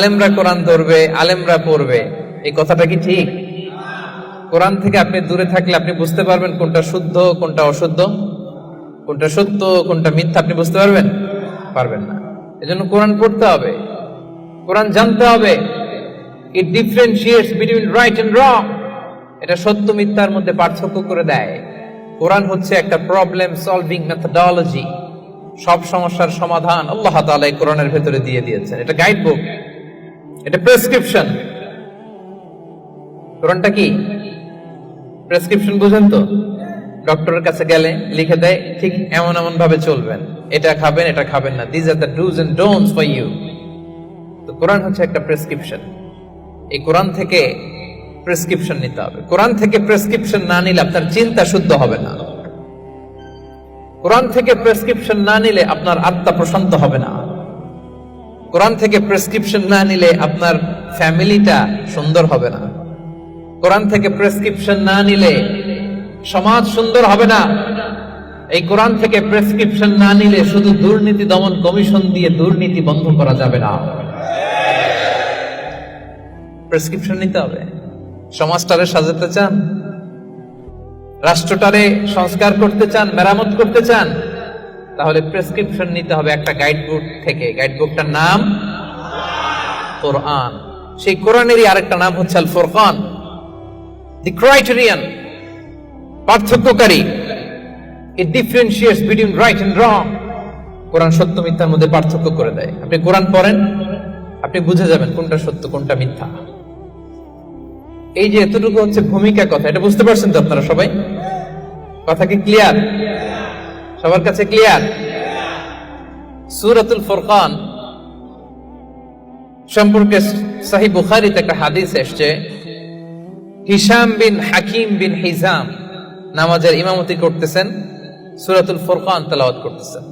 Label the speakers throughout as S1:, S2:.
S1: আলেমরা কোরআন ধরবে, আলেমরা পড়বে, এই কথাটা কি ঠিক? কোরআন থেকে আপনি দূরে থাকলে আপনি বুঝতে পারবেন কোনটা শুদ্ধ কোনটা অশুদ্ধ, কোনটা সত্য কোনটা মিথ্যা, আপনি বুঝতে পারবেন? পারবেন না। এজন্য কোরআন পড়তে হবে, কোরআন জানতে হবে। It differentiates between right and wrong. এটা সত্য মিথ্যার মধ্যে পার্থক্য করে দেয়। কোরআন হচ্ছে একটা প্রবলেম সলভিং মেথডোলজি। সব সমস্যার সমাধান আল্লাহ তাআলা এই কোরআনের ভেতরে দিয়ে দিয়েছেন। এটা গাইড বুক, এটা প্রেসক্রিপশন। কোরআনটা কি প্রেসক্রিপশন? বুঝেন তো? ডক্টরের কাছে গেলে লিখে দেয় ঠিক এমন এমন ভাবে চলবেন, এটা খাবেন এটা খাবেন না, this are the do's and don'ts for you. তো কোরআন হচ্ছে একটা প্রেসক্রিপশন। এই কোরআন থেকে প্রেসক্রিপশন নিতে হবে। কোরআন থেকে প্রেসক্রিপশন না নিলে আপনার চিন্তা শুদ্ধ হবে না। কোরআন থেকে প্রেসক্রিপশন না নিলে আপনার আত্মা প্রশান্ত হবে না। কোরআন থেকে প্রেসক্রিপশন না নিলে আপনার ফ্যামিলিটা সুন্দর হবে না। কোরআন থেকে প্রেসক্রিপশন না নিলে সমাজ সুন্দর হবে না। এই কোরআন থেকে প্রেসক্রিপশন না নিলে শুধু দুর্নীতি দমন কমিশন দিয়ে দুর্নীতি বন্ধ করা যাবে না। প্রেসক্রিপশন নিতে হবে। সমাজটারে সাজাতে চান, রাষ্ট্রটারে সংস্কার করতে চান, মেরামত করতে চান, তাহলে প্রেসক্রিপশন নিতে হবে একটা গাইডবুক থেকে। গাইডবুকটার নাম কোরআন। সেই কোরআনেরই আরেকটা নাম হচ্ছে আল ফুরকান, দি ক্রাইটেরিয়ান, পার্থক্যকারী। It differentiates between right and wrong. কোরআন সত্য মিথ্যার মধ্যে পার্থক্য করে দেয়। আপনি কোরআন পড়েন, আপনি বুঝে যাবেন কোনটা সত্য কোনটা মিথ্যা। এই যে এতটুকু হচ্ছে ভূমিকা কথা, এটা বুঝতে পারছেন তো আপনারা সবাই? কথা কি ক্লিয়ার? সবার কাছে ক্লিয়ার? সূরাতুল ফুরকান সম্পর্কে সহিহ বুখারীতে একটা হাদিস এসেছে। হিশাম বিন হাকিম বিন হিজাম নামাজের ইমামতি করতেছেন, সূরাতুল ফুরকান তেলাওয়াত করতেছেন।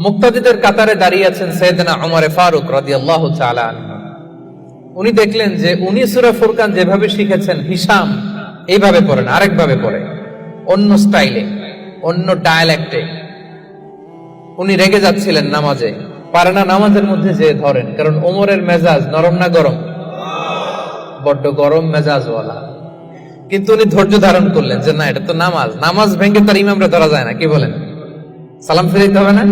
S1: মুক্তাদিদের কাতারে দাঁড়িয়ে আছেন সাইয়েদনা ওমর ফারুক রাদিয়াল্লাহু তাআলা আনহু। উনি দেখলেন যে উনি সূরা ফুরকান যেভাবে শিখেছেন হিশাম এইভাবে পড়েন, আরেক ভাবে পড়ে, অন্য স্টাইলে, অন্য ডায়ালেক্টে। উনি রেগে যাচ্ছিলেন নামাজে, পারে না নামাজের মধ্যে যে ধরেন, কারণ ওমরের মেজাজ নরম না গরম? বড্ড গরম মেজাজওয়ালা। কিন্তু উনি ধৈর্য ধারণ করলেন যে না, এটা তো নামাজ, নামাজ ভেঙে তার ইমামরা ধরা যায় না। কি বলেন? সালাম ফিরাইতে হবে না?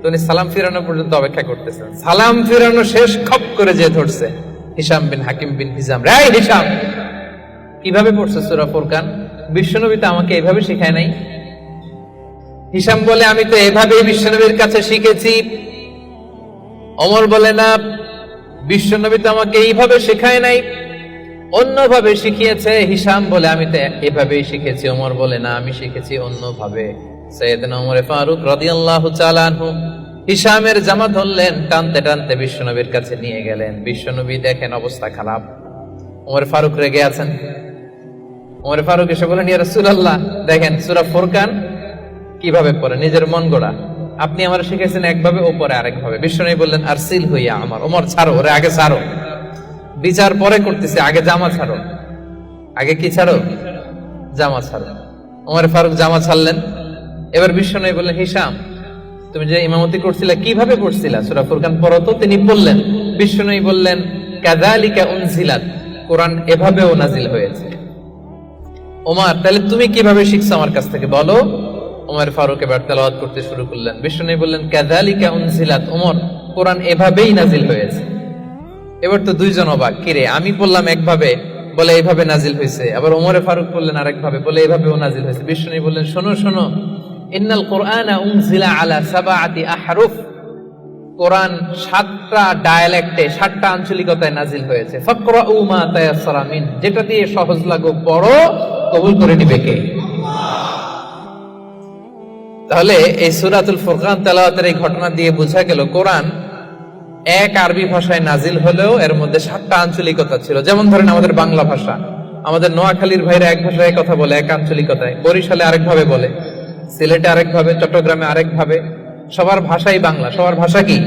S1: তো উনি সালাম ফিরানো পর্যন্ত অপেক্ষা করতেছেন। সালাম ফিরানো শেষ, খপ করে যে ধরছে হিশাম বিন হাকিম বিন হিজাম। রে হিশাম, কিভাবে পড়ছে সূরা ফুরকান? বিশ্বনবী তো আমাকে এইভাবে শেখায় নাই। হিশাম বলে আমি তো এভাবেই বিশ্বনবীর কাছে শিখেছি। ওমর বলে না, বিশ্বনবী তো আমাকে এইভাবে শেখায় নাই, অন্যভাবে শিখিয়েছে। হিশাম বলে আমি তো এভাবেই শিখেছি। ওমর বলে না, আমি শিখেছি অন্যভাবে। সাইয়েদনা ওমর ফারুক রাদিয়াল্লাহু তাআলা আনহু হিশামের জামা ধরলেন, টানতে টানতে বিশ্বনবীর কাছে নিয়ে গেলেন। বিশ্বনবী দেখেন অবস্থা খারাপ, ওমর ফারুক রেগে আছেন। ওমর ফারুক এসে বলেন, ইয়া রাসূলুল্লাহ, দেখেন সূরা ফুরকান কিভাবে পড়ে, নিজের মন গড়া। আপনি আমার শিখেছেন একভাবে, ও পরে আরেক ভাবে। বিশ্বনবী বললেন, আরসিল হইয়া আমার, ওমর ছাড়ো ওরে, আগে ছাড়ো, বিচার পরে করতেছে, আগে জামা ছাড়ো। আগে কি ছাড়ো? জামা ছাড়ো। ওমর ফারুক জামা ছাড়লেন। এবার বিশ্বনবী বললেন, হিশাম, তুমি যে ইমামতি করছিলা কিভাবে পড়ছিলা? সূরা ফুরকান পড়ো তো। তিনি বললেন, বিশ্বনবী বললেন, কাযালিকা উনজিলাত, কোরআন এভাবেও নাজিল হয়েছে। ওমর, তাহলে তুমি কিভাবে শিখছো আমার কাছ থেকে বলো। ওমর ফারুক এবার তেলাওয়াত করতে শুরু করলেন। বিশ্বনবী বললেন, কাযালিকা উনজিলাত, ওমর, কোরআন এভাবেই নাজিল হয়েছে। এবার তো দুইজন অবাক, কিরে আমি বললাম একভাবে, বলে এইভাবে নাজিল হয়েছে। আবার ওমর ফারুক বললেন আরেক ভাবে, বলে এইভাবেও নাজিল হয়েছে। বিশ্বনবী বললেন, শোনো শোনো, ইন্নাল কুরআনা উনজিলা আলা সাবআতি আহরুফ, কোরআন 7টা ডায়ালেক্টে 7টা আঞ্চলিকতায় নাজিল হয়েছে। ফাকরাউ মা তায়াসসারা মিন, যেটা দিয়ে সহজ লাগুক পড়ো, কবুল করে নিবে কে? তাহলে এই সূরাতুল ফুরকান তেলাওয়াতের এই ঘটনা দিয়ে বোঝা গেল কোরআন এক আরবি ভাষায় নাজিল হলেও এর মধ্যে 7টা আঞ্চলিকতা ছিল। যেমন ধরেন আমাদের বাংলা ভাষা, আমাদের নোয়াখালীর ভাইরা এক ভাষায় কথা বলে, এক আঞ্চলিকতায়, বরিশালে আরেক ভাবে বলে, সিলেটে আরেক ভাবে, চট্টগ্রামে আরেক ভাবে। সবার ভাষাই বাংলা, সবার ভাষা কি,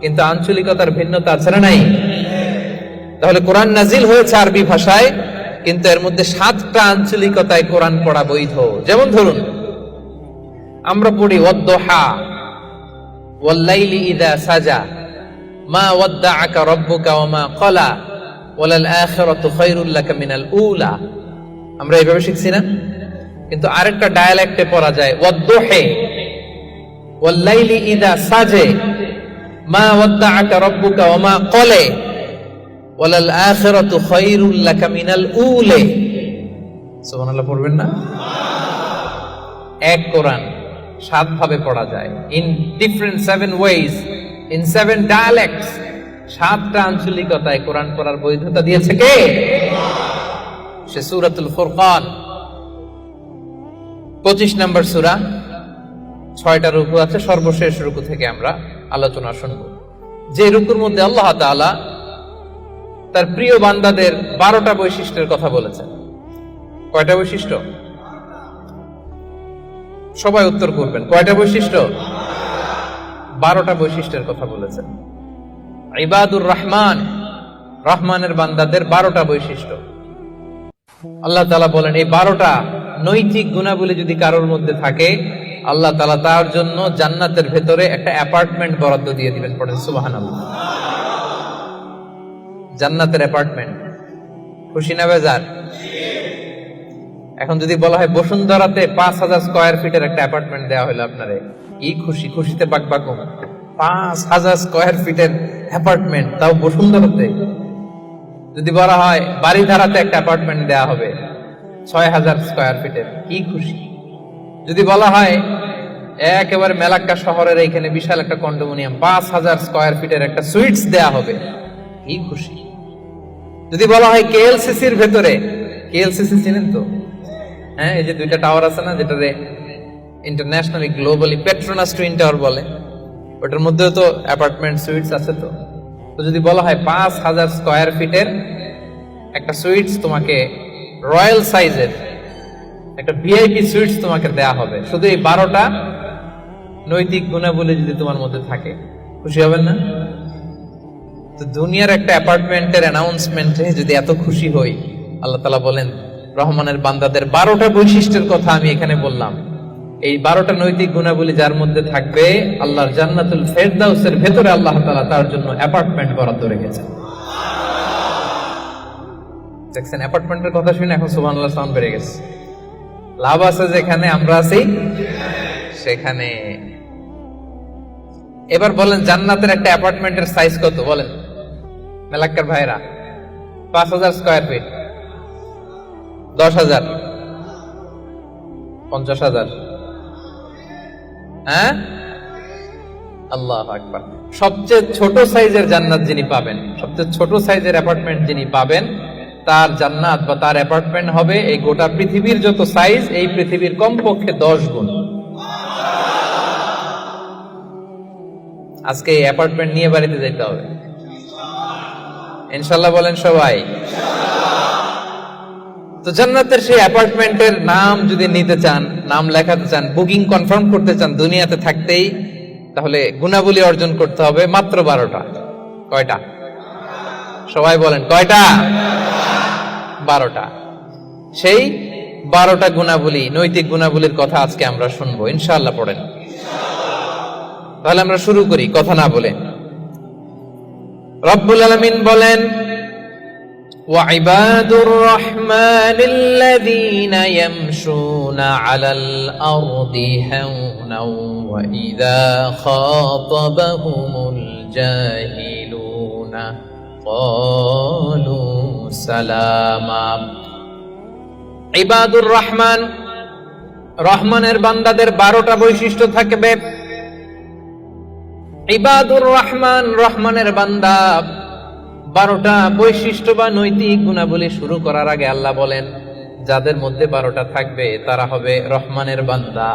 S1: কিন্তু আঞ্চলিকতার ভিন্নতা আছে না নাই? তাহলে কোরআন নাজিল হয়েছে আরবি ভাষায়, কিন্তু এর মধ্যে 7টা আঞ্চলিকতায় কোরআন পড়া বৈধ। যেমন ধরুন আমরা পড়ি ওয়াদ্দুহা, ওয়াল্লাইলি ইযা সাজা মা ওয়াদ্দাআকা রাব্বুকা ওয়া মা ক্বালা ওয়ালাল আখিরাতু খায়রুল লাকা মিনাল উলা। আমরা এইভাবে শিখছি না? কিন্তু আরেকটা ডায়ালেক্টে পড়া যায় ওয়াদ্দুহি ওয়াল্লাইলি ইযা সাজা মা ওয়াদ্দাআকা রাব্বুকা ওয়া মা ক্বালা ওয়ালাল আখিরাতু খায়রুল লাকা মিনাল উলা। সুবহানাল্লাহ পড়বেন না? এক কোরআন 7 ভাবে পড়া যায়, in different 7 ways, in 7 dialects. 7টা আঞ্চলিকতায় কোরআন পড়ার বৈধতা দিয়েছে কে? সে সূরাতুল ফুরকান 25 নম্বর সূরা, 6টা রুকু আছে। সর্বশেষ রুকু থেকে আমরা আলোচনা শুনব, যে রুকুর মধ্যে আল্লাহ তাআলা তার প্রিয় বান্দাদের 12টা বৈশিষ্ট্যের কথা বলেছেন। কয়টা বৈশিষ্ট্য? সবাই উত্তর করবেন। কয়টা বৈশিষ্ট্য? 12টা বৈশিষ্ট্যের কথা বলেছেন। ইবাদুর রহমান, রহমানের বান্দাদের 12টা বৈশিষ্ট্য আল্লাহ তাআলা বলেন। এই 12টা নৈতিক গুণাবলী যদি কারোর মধ্যে থাকে, আল্লাহ তাআলা তার জন্য জান্নাতের ভেতরে একটা অ্যাপার্টমেন্ট বরাদ্দ দিয়ে দিবেন। পড়েন সুবহানাল্লাহ। জান্নাতের অ্যাপার্টমেন্ট, খুশি না বেজার? এখন যদি বলা হয় বসুন্ধরাতে 5000 স্কয়ার ফিটের একটা অ্যাপার্টমেন্ট দেওয়া হলো আপনারে, কি খুশি! খুশিতে বাকবাকুম। 5000 স্কয়ার ফিটের অ্যাপার্টমেন্ট, তাও বসুন্ধরাতে। যদি বলা হয় বাড়িধারাতে একটা অ্যাপার্টমেন্ট দেওয়া হবে 6000 স্কয়ার ফিটের, কি খুশি! যদি বলা হয় একেবারে মেলাক্কা শহরের এইখানে বিশাল একটা কন্ডোমিনিয়াম 5000 স্কয়ার ফিটের একটা সুইটস দেওয়া হবে, কি খুশি! যদি বলা হয় কেএলসিসির ভেতরে, কেএলসিসি চিনেন তো? হ্যাঁ, এই যে 2টা টাওয়ার আছে না, যেটারে internationally globally Petronas twin tower বলে, ওটার মধ্যেও তো অ্যাপার্টমেন্ট সুইটস আছে। তো যদি বলা হয় 5000 স্কয়ার ফিটের একটা সুইটস তোমাকে, রয়্যাল সাইজের একটা ভিআইপি সুইটস তোমাকে দেয়া হবে, শুধু এই 12টা নৈতিক গুণাবলী যদি তোমার মধ্যে থাকে, খুশি হবেন না? তো দুনিয়ার একটা অ্যাপার্টমেন্টের অ্যানাউন্সমেন্টে যদি এত খুশি হই, আল্লাহ তাআলা বলেন রহমানের বান্দাদের 12টা বৈশিষ্ট্যের কথা আমি এখানে বললাম। এই 12টা নৈতিক গুণাবলী যার মধ্যে থাকবে, আল্লাহর জান্নাতুল ফেরদাউসের ভেতরে আল্লাহ তাআলা তার জন্য অ্যাপার্টমেন্ট বরাদ্দ রেখেছেন। দেখছেন, অ্যাপার্টমেন্টের কথা শুনে এখন সুবহানাল্লাহ সাউন্ড বেড়ে গেছে। লাভ আছে যেখানে আমরা আছি সেখানে। এবার বলেন জান্নাতের একটা অ্যাপার্টমেন্টের সাইজ কত বলেন মেলাক্কার ভাইরা? 5000 স্কয়ার ফিট, 10,000, 50,000? হ্যাঁ, আল্লাহু আকবার। সবচেয়ে ছোট সাইজের জান্নাত যিনি পাবেন, সবচেয়ে ছোট সাইজের অ্যাপার্টমেন্ট যিনি পাবেন, তার জান্নাত বা তার অ্যাপার্টমেন্ট হবে এই গোটা পৃথিবীর যত সাইজ, এই পৃথিবীর কমপক্ষে 10 গুণ। আজকে এই অ্যাপার্টমেন্ট নিয়ে বাড়িতে যেতে হবে ইনশাআল্লাহ, বলেন সবাই। তো জান্নাতের সেই অ্যাপার্টমেন্টের নাম যদি নিতে চান, নাম লেখাতে চান, বুকিং কনফার্ম করতে চান দুনিয়াতে থাকতেই, তাহলে গুণাবলী অর্জন করতে হবে মাত্র 12টা। কয়টা? সবাই বলেন কয়টা? 12টা। সেই 12টা গুণাবলী, নৈতিক গুণাবলীর কথা আজকে আমরা শুনবো ইনশাআল্লাহ। পড়েন তাহলে আমরা শুরু করি কথা না বলে। রব্বুল আলামিন বলেন وعباد الرحمن الذين يمشون على الأرض هونا وإذا خاطبهم الجاهلون قالوا سلاما। ইবাদুর রহমান, রহমানের বান্দাদের 12টা বৈশিষ্ট্য থাকবে। ইবাদুর রহমান, রহমানের বান্দা, 12টা বৈশিষ্ট্য বা নৈতিক গুণাবলী শুরু করার আগে আল্লাহ বলেন যাদের মধ্যে 12টা থাকবে তারা হবে রহমানের বান্দা।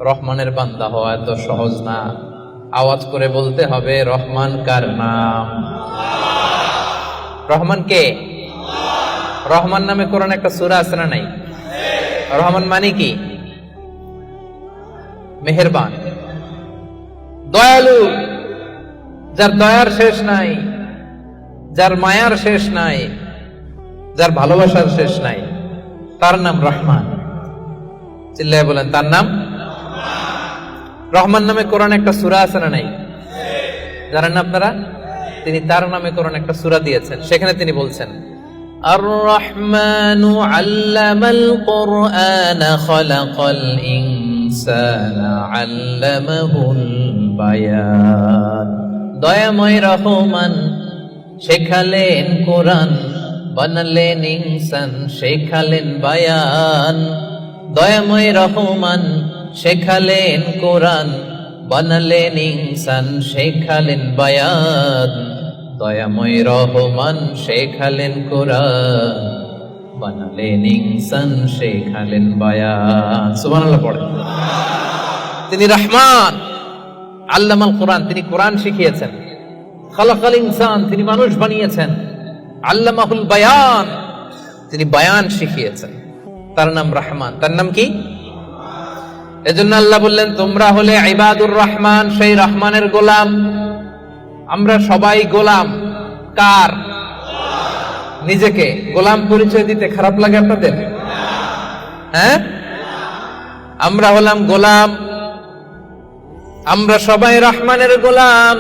S1: রহমানের বান্দা হওয়া এত সহজ না, আওয়াজ করে বলতে হবে রহমান কার নাম? রহমান কে? রহমান নামে কোরআনে একটা সূরা আছে না নাই? রহমান মানে কি? মেহেরবান, দয়ালু, যার দয়ার শেষ নাই, যার মায়ার শেষ নাই, যার ভালোবাসার শেষ নাই, তার নাম রহমান। চিল্লায় বলেন তার নাম। রহমান নামে কোরআন একটা সূরা আছে না নাই? জানেন না আপনারা? তিনি তার নামে কোরআন একটা সূরা দিয়েছেন, সেখানে তিনি বলছেন আর রহমানু আল্লামাল কুরআনা খালাকাল ইনসানা আল্লামাহুল বায়ান। দয়াময় রহমান শেখালেন কোরআন, বানালেন ইনসান, শেখালেন বায়ান। দয়াময় রহমান শেখালেন কোরআন, বানালেন ইনসান, শেখালেন বায়ান। দয়াময় রহমান শেখালেন কোরআন, বানালেন ইনসান, শেখালেন বায়ান। সুবহানাল্লাহ পড়ে। তিনি রহমান, আল্লামাল কোরআন, তিনি কোরআন শিখিয়েছেন। খালাকাল ইনসান, তিনি মানুষ বানিয়েছেন। আল্লামাহুল বায়ান, তিনি বায়ান শিখিয়েছেন। তার নাম রহমান। তার নাম কি? এজন্য আল্লাহ বললেন তোমরা হলে ইবাদুর রহমান, সেই রহমানের গোলাম। আমরা সবাই গোলাম। কার? নিজেকে গোলাম পরিচয় দিতে খারাপ লাগে আপনাদের? হ্যাঁ, আমরা হলাম গোলাম, আমরা সবাই রহমানের গোলাম।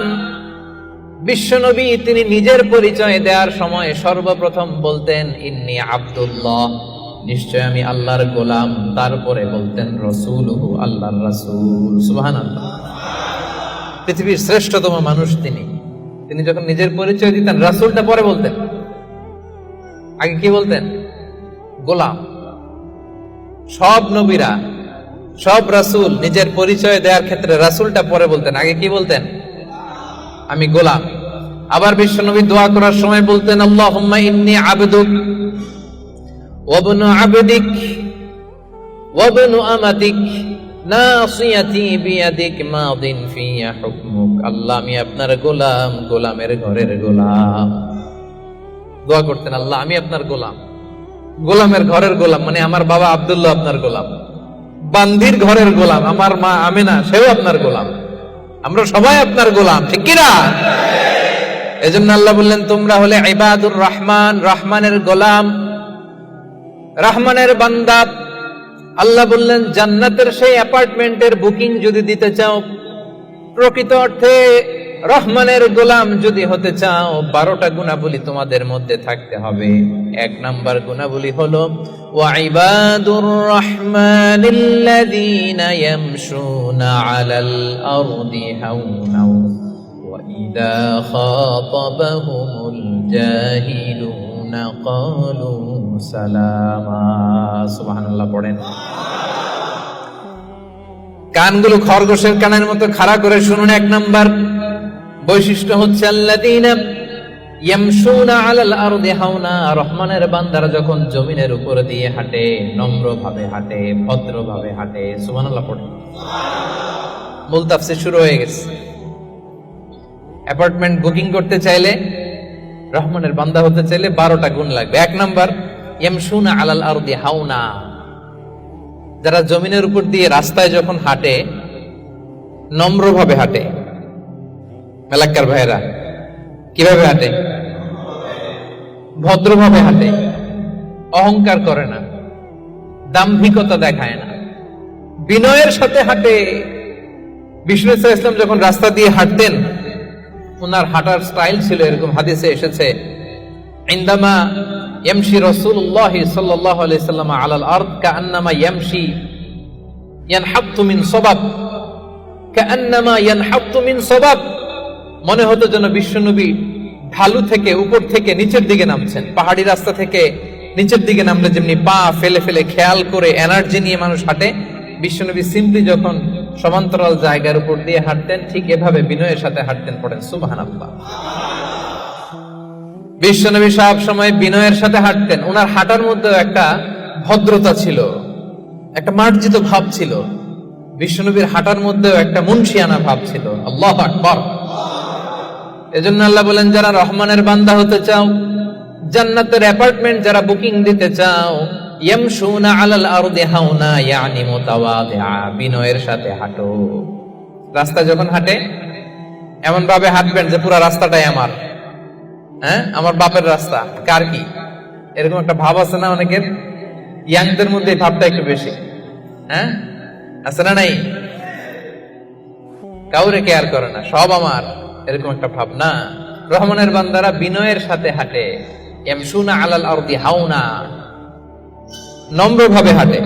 S1: বিশ্বনবী তিনি নিজের পরিচয় দেওয়ার সময় সর্বপ্রথম বলতেন ইন্নী আব্দুল্লাহ, নিশ্চয় আমি আল্লাহর গোলাম। তারপরে বলতেন রাসূলুহু, আল্লাহর রাসূল। সুবহানাল্লাহ। পৃথিবীর শ্রেষ্ঠতম মানুষ তিনি। তিনি যখন নিজের পরিচয় দিতেন, রাসূলটা পরে বলতেন। আগে কি বলতেন? গোলাম। সব নবীরা, সব রাসূল নিজের পরিচয় দেওয়ার ক্ষেত্রে রাসূলটা পরে বলতেন, আগে কি বলতেন? আমি গোলাম। আবার বিশ্বনবী দোয়া করার সময় বলতেন আল্লাহুম্মা ইন্নী আবদুক ওয়া ইবনু আবদিক ওয়া ইবনু আমাতিক নাসিয়াতি বিয়াদিক মাদিন ফিয়া হুকমুক। আল্লাহ আমি আপনার গোলাম, গোলামের ঘরের গোলাম। দোয়া করতেন আল্লাহ আমি আপনার গোলাম, গোলামের ঘরের গোলাম, মানে আমার বাবা আব্দুল্লাহ আপনার গোলাম, বান্দির ঘরের গোলাম, আমার মা আমিনা সেও আপনার গোলাম, আমরা সবাই আপনার গোলাম, ঠিক কি না? এজন্য আল্লাহ বললেন তোমরা হলে ইবাদুর রহমান, রহমানের গোলাম, রহমানের বান্দা। আল্লাহ বললেন জান্নাতের সেই অ্যাপার্টমেন্টের বুকিং যদি দিতে চাও, প্রকৃত অর্থে রহমানের গোলাম যদি হতে চাও, 12টা গুণাবলী তোমাদের মধ্যে থাকতে হবে। 1 নাম্বার গুণাবলী হলো ওয়া ইবাদুর রহমানিল্লাযীনা ইয়ামশুনা আলাল আরদি হাওনা ওয়া ইযা খাতাবাহুমুল জাহিলুনা ক্বালু সালামা। সুবহানাল্লাহ পড়েন। কানগুলো খরগোশের কানের মতো খাড়া করে শুনুন। 1 নাম্বার বৈশিষ্ট্য হচ্ছে আল্লাযীনা ইয়ামশুনা আলাল আরদি হাওনা, রহমানের বান্দারা যখন জমিনের উপর দিয়ে হাঁটে, নম্রভাবে হাঁটে, ভদ্রভাবে হাঁটে। সুবহানাল্লাহ পড়ে। মূল তাফসীর শুরু হয়ে গেছে। অ্যাপার্টমেন্ট বুকিং করতে চাইলে, রহমানের বান্দা হতে চাইলে 12টা গুণ লাগবে। 1 নাম্বার ইয়ামশুনা আলাল আরদি হাওনা, যারা জমিনের উপর দিয়ে রাস্তায় যখন হাঁটে নম্রভাবে হাঁটে। এলাকার ভাইরা কিভাবে হাঁটে? ভদ্রভাবে হাঁটে, অহংকার করে না, দাম্ভিকতা দেখায় না, বিনয়ের সাথে হাঁটে। বিষ্ণু ইসলাম যখন রাস্তা দিয়ে হাঁটতেন, ওনার হাঁটার স্টাইল ছিল এরকম, হাদিসে এসেছে ইনদামা ইয়ামশি রাসূলুল্লাহ সাল্লাল্লাহু আলাইহি সাল্লাম আলাল আরদ কাআন্নামা ইয়ামশি ইয়ানহাত্তু মিন সাবাব, কাআন্নামা ইয়ানহাত্তু মিন সাবাব। মনে হতো যেন বিশ্বনবী ঢালু থেকে, উপর থেকে নিচের দিকে নামছেন। পাহাড়ি রাস্তা থেকে নিচের দিকে নামলে যেমনি পা ফেলে ফেলে খেয়াল করে এনার্জি নিয়ে মানুষ হাঁটে, বিশ্বনবী সিম্পলি যখন সমান্তরাল জায়গার উপর দিয়ে হাঁটতেন, ঠিক এভাবে বিনয়ের সাথে হাঁটতেন। পড়েন সুবহানাল্লাহ। বিশ্বনবী সব সময় বিনয়ের সাথে হাঁটতেন। ওনার হাঁটার মধ্যে একটা ভদ্রতা ছিল, একটা মার্জিত ভাব ছিল। বিশ্বনবীর হাঁটার মধ্যেও একটা মুনশিয়ানা ভাব ছিল। আল্লাহু আকবার। এজন্য আল্লাহ বলেন যারা রহমানের বান্দা হতে চাও, জান্নাতের অ্যাপার্টমেন্ট যারা বুকিং দিতে চাও, ইয়ামশুনা আলাল আরদি হাওনা ইয়ানি মুতাওয়াদিআ, বিনয়ের সাথে হাঁটো। রাস্তা যখন হাঁটে এমন ভাবে হাঁটবেন যে পুরো রাস্তাটাই আমার, হ্যাঁ আমার বাপের রাস্তা, কার কি, এরকম একটা ভাব আছে না অনেকের? ইয়াংদের মধ্যে এই ভাবটা একটু বেশি, হ্যাঁ আছে না নাই? কাউরে কেয়ার করে না, সব আমার, এরকম একটা ভাবনা। রহমানের বান্দারা বিনয়ের সাথে হাঁটে, ইয়ামশুনা আলাল আরদি হাওনা, নম্রভাবে হাঁটে,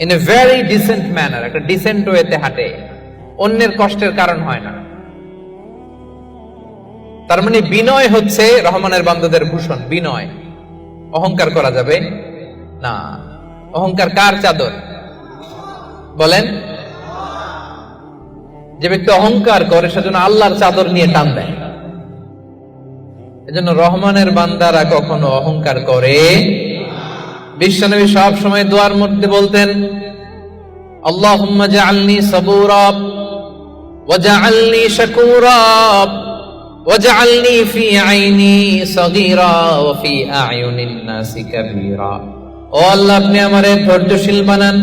S1: in a very dissent manner, একটা ডিসেন্ট ওয়েতে হাঁটে, অন্যের কষ্টের কারণ হয় না। তার মানে বিনয় হচ্ছে রহমানের বান্দাদের ভূষণ। বিনয়, অহংকার করা যাবে না। অহংকার কার চাদর বলেন? যে ব্যক্তি অহংকার করে সেজন্য আল্লাহর চাদর নিয়ে টান দেয়। এজন্য রহমানের বান্দারা কখনো অহংকার করে। বিশ্বনবী সব সময় দোয়ার মধ্যে বলতেন, আল্লাহুম্মা জাআলনি সাবুরা ওয়া জাআলনি শাকুরা ওয়াজআলনি ফি আইনি সাগীরা ওয়া ফি আ'য়ুনিন নাসি কাবীরা। ও আল্লাহ, আপনি আমারে ধৈর্যশীল বানান,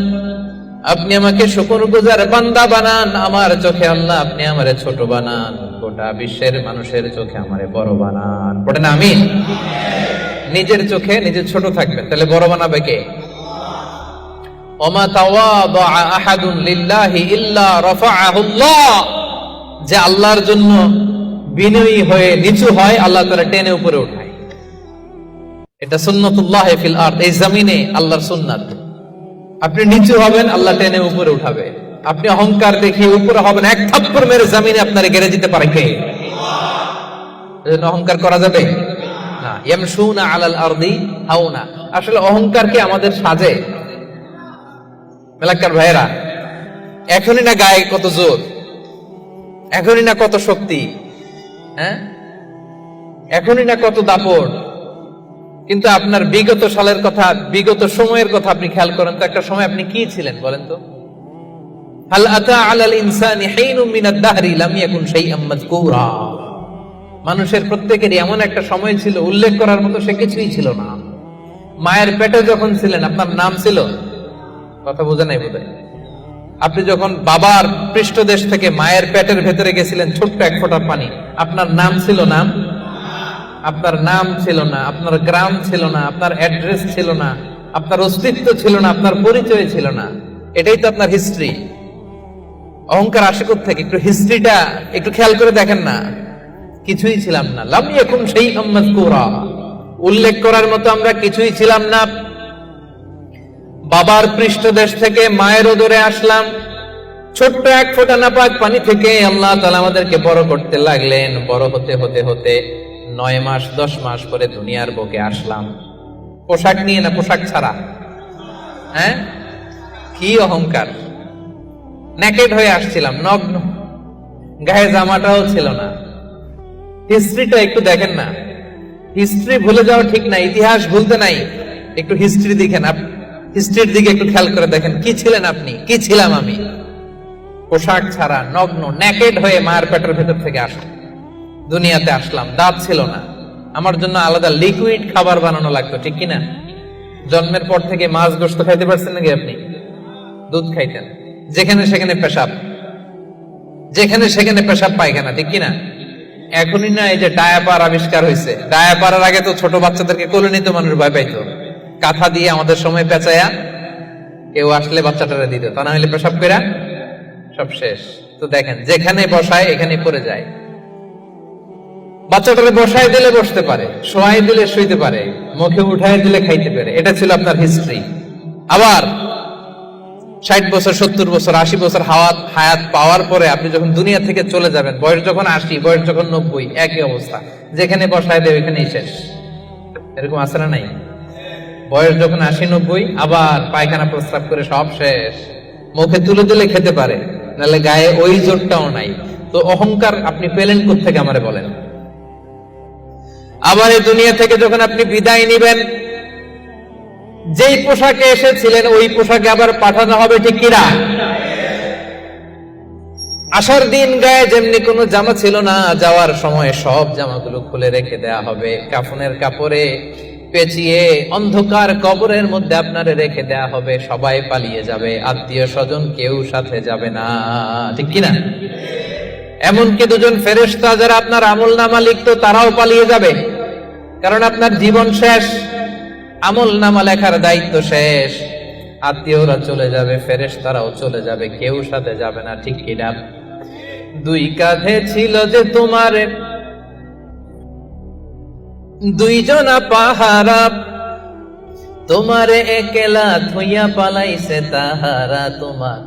S1: আপনি আমাকে শুকরগুজার বান্দা বানান, আমার চোখে আল্লাহ আপনি আমারে ছোট বানান, গোটা বিশ্বের মানুষের চোখে আমারে বড় বানান। পড়েন আমিন। নিজের চোখে নিজে ছোট থাকবেন, তাহলে বড় বানাবে কে? ওমা তাওয়াদা আহাদুন লিল্লাহি ইল্লা রাফাআহুল্লাহ। যে আল্লাহর জন্য বিনয়ী হয়ে নিচু হয়, আল্লাহ তাআলা টেনে উপরে উঠায়। এটা সুন্নাতুল্লাহ ফিল আরদ, এই জমিনে আল্লাহর সুন্নাত। আপনি নিচু হবেন, আল্লাহ টেনে উপরে উঠাবে। আপনি অহংকার দেখিয়ে উপরে হবেন, এক থাপ্পড় মেরে জমিনে আপনারে গেড়ে দিতে পারে কে? এজন্য অহংকার করা যাবে না। ইয়ামশুনা আলাল আরদি হাওনা। আসলে অহংকার কি আমাদের সাজে? মেলাক্কার ভাইয়েরা, এখনই না গায়ে কত জোর, এখনই না কত শক্তি, হ্যাঁ, এখনই না কত দাপট, কিন্তু আপনার বিগত সালের কথা, বিগত সময়ের কথা আপনি খেয়াল করেন তো। একটা সময় আপনি কি ছিলেন বলেন তো? হাল আতা আলাল ইনসানি হিনুম মিনাদ দাহরি লাম ইয়াকুন শাইআম মাযকুরা। মানুষের প্রত্যেকেরই এমন একটা সময় ছিল, উল্লেখ করার মতো সে কিছুই ছিল না। মায়ের পেটে যখন ছিলেন আপনার নাম ছিল? কথা বোঝা নাই বোধহয়। আপনি যখন বাবার পৃষ্ঠদেশ থেকে মায়ের পেটের ভেতরে গেছিলেন, ছোট্ট এক ফোঁটা পানি, আপনার নাম ছিল? নাম, আপনার নাম ছিল না, আপনার গ্রাম ছিল না, আপনার অ্যাড্রেস ছিল না, আপনার অস্তিত্ব ছিল না, আপনার পরিচয় ছিল না। এটাই তো আপনার হিস্ট্রি। অহংকার আসে কোত্থেকে? একটু হিস্ট্রিটা একটু খেয়াল করে দেখেন না। কিছুই ছিলাম না। লাম ইয়াকুন শাইআম মাযকুরা, উল্লেখ করার মতো আমরা কিছুই ছিলাম না। বাবার পৃষ্ঠদেশ থেকে মায়ের উদরে আসলাম, ছোট্ট এক ফোঁটা নাপাক পানি থেকে আল্লাহ তাআলা আমাদেরকে বড় করতে লাগলেন। বড় হতে হতে হতে 9 মাস 10 মাস পরে দুনিয়ার বুকে আসলাম। পোশাক নিয়ে না, পোশাক ছাড়া। হ্যাঁ, কি অহংকার! নেকেড হয়ে আসছিলাম, নগ্ন, গায়ে জামাটাও ছিল না। হিস্ট্রিটা একটু দেখেন না। হিস্ট্রি ভুলে যাওয়া ঠিক না, ইতিহাস ভুলতে নাই। একটু হিস্ট্রি দেখেন, হিস্ট্রির দিকে একটু খেয়াল করে দেখেন। কি ছিলেন আপনি, কি ছিলাম আমি? পোশাক ছাড়া, নগ্ন, নেকেড হয়ে মায়ের পেটের ভেতর থেকে আসলাম, দুনিয়াতে আসলাম। দাঁত ছিল না, আমার জন্য আলাদা লিকুইড খাবার বানানো লাগতো, ঠিক কিনা? জন্মের পর থেকে মাছ গোশত খাইতে পারছেন নাকি আপনি? দুধ খাইতেন, যেখানে সেখানে পেশাব, যেখানে সেখানে পেশাব পায়খানা, ঠিক কিনা? এখনই না এই যে ডায়াপার আবিষ্কার হয়েছে, ডায়াপারের আগে তো ছোট বাচ্চাদেরকে কোলে নিতে মানুষ ভয় পাইতো। কাঁথা দিয়ে আমাদের সময় পেঁচায়া কেউ আসলে বাচ্চাটারে দিত, তা না হলে পেশাব কইরা সব শেষ। তো দেখেন, যেখানে বসায় এখানে পড়ে যায়। বাচ্চাটারে বসায় দিলে বসতে পারে, শোয়াই দিলে শুইতে পারে, মুখে উঠায় দিলে খাইতে পারে। এটা ছিল আপনার হিস্ট্রি। আবার 60 বছর, 70 বছর, 80 বছর হায়াত পাওয়ার পরে আপনি যখন দুনিয়া থেকে চলে যাবেন, বয়স যখন 80, বয়স যখন 90, একই অবস্থা। যেখানে বসায় দেবে ওইখানেই শেষ। এরকম আছে না নাই? বয়স যখন 80-90, আবার পায়খানা প্রস্রাব করে সব শেষ। মুখে তুলে দিলে খেতে পারে, নাহলে গায়ে ওই জোরটাও নাই। তো অহংকার আপনি পেলেন কোত্থেকে আমারে বলেন? আবার এই দুনিয়া থেকে যখন আপনি বিদায় নিবেন, যেই পোশাকে এসেছিলেন ওই পোশাকে আবার পাঠানো হবে, ঠিক কিনা? আসার দিন গায়ে যেমনি কোনো জামা ছিল না, যাওয়ার সময় সব জামাগুলো খুলে রেখে দেয়া হবে, কাফনের কাপড়ে পেঁচিয়ে অন্ধকার কবরের মধ্যে আপনারে রেখে দেয়া হবে। সবাই পালিয়ে যাবে, আত্মীয় স্বজন কেউ সাথে যাবে না, ঠিক কিনা? এমনকি দুজন ফেরেশতা যারা আপনার আমলনামা লিখতো তারাও পালিয়ে যাবে, কারণ আপনার জীবন শেষ, আমলনামা লেখার দায়িত্ব শেষ। আত্মীয়রা চলে যাবে, ফেরেশতারাও চলে যাবে, কেউ সাথে যাবে না, ঠিক কিনা? দুই কাঁধে ছিল যে তোমার দুইজনা পাহারা, তোমারে একলা থইয়া পালাইছে তাহারা। তোমার